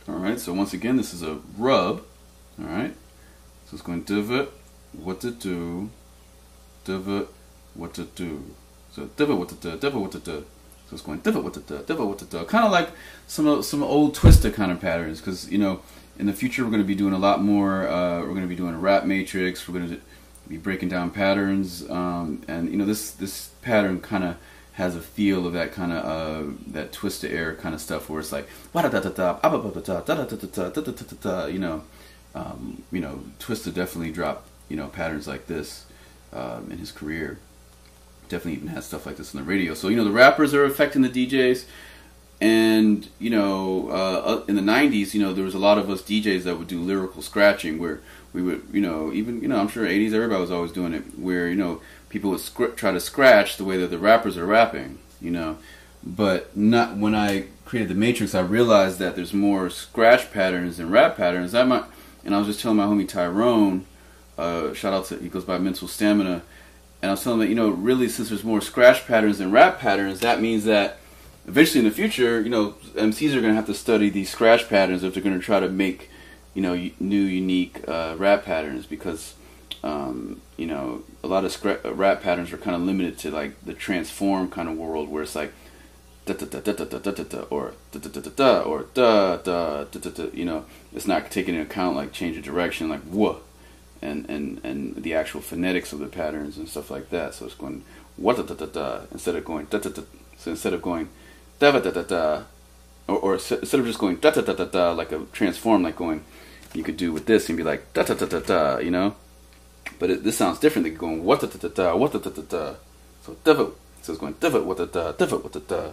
All right, so once again, this is a rub. All right, so it's going divot, what to do, divot, what to do. So divot, what to do, divot, what to do. So it's going divot, what to do, divot, what to do. Kind of like some old Twister kind of patterns, because you know, in the future we're going to be doing a lot more. We're going to be doing a rap matrix. We're going to be breaking down patterns, and you know, this pattern kind of has a feel of that kind of that Twister era kind of stuff where it's like you know, Twister definitely dropped, you know, patterns like this in his career. Definitely even had stuff like this on the radio. So you know, the rappers are affecting the DJs, and you know, in the 90s, you know, there was a lot of us DJs that would do lyrical scratching where we would, you know, even, you know, I'm sure 80s everybody was always doing it, where, you know, people would try to scratch the way that the rappers are rapping, you know. But not when I created the Matrix, I realized that there's more scratch patterns than rap patterns. And I was just telling my homie Tyrone, shout out to, he goes by Mental Stamina, and I was telling him that, you know, really, since there's more scratch patterns than rap patterns, that means that eventually in the future, you know, MCs are going to have to study these scratch patterns if they're going to try to make, you know, new unique rap patterns, because you know, a lot of rap patterns are kind of limited to like the transform kind of world where it's like da da da da da da da da or da da da da da or da da da da da. You know, it's not taking into account like change of direction, like wha, and the actual phonetics of the patterns and stuff like that. So it's going wa da da da da instead of going da da da. So instead of going da da da da da, or instead of just going da da da da da like a transform, like going, you could do with this and be like da da da da da, you know. But this sounds different than going what da da da da, what da da da da. So divot, so it's going divot what da da, divot what da da.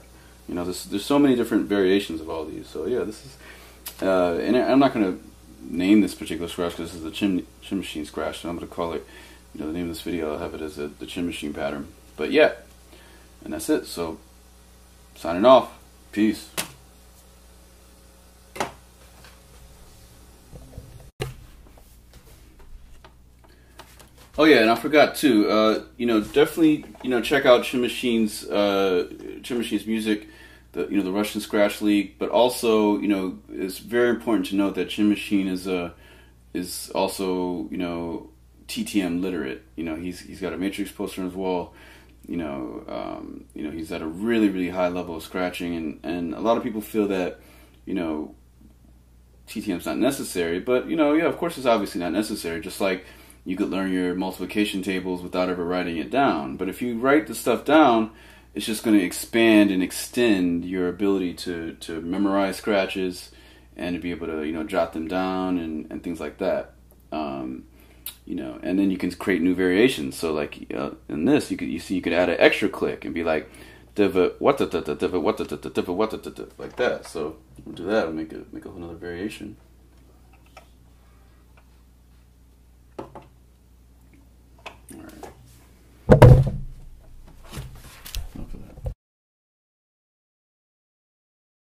You know, there's so many different variations of all these. So yeah, this is, and I'm not gonna name this particular Skratch because this is the Chinmachine Skratch. So I'm gonna call it, you know, the name of this video, I'll have it as the Chinmachine pattern. But yeah, and that's it. So signing off. Peace. Oh yeah, and I forgot too. You know, definitely, you know, check out Chinmachine's music, the Russian Skratch League. But also, you know, it's very important to note that Chinmachine is also, you know, TTM literate. You know, he's got a Matrix poster on his wall. You know, he's at a really high level of scratching, and a lot of people feel that, you know, TTM's not necessary. But you know, yeah, of course, it's obviously not necessary. Just like you could learn your multiplication tables without ever writing it down. But if you write the stuff down, it's just going to expand and extend your ability to memorize scratches and to be able to, you know, jot them down and things like that. You know, and then you can create new variations. So like in this, you could add an extra click and be like divot what da da da divot what da da da divot what da da da, like that. So we'll do that and make a whole another variation.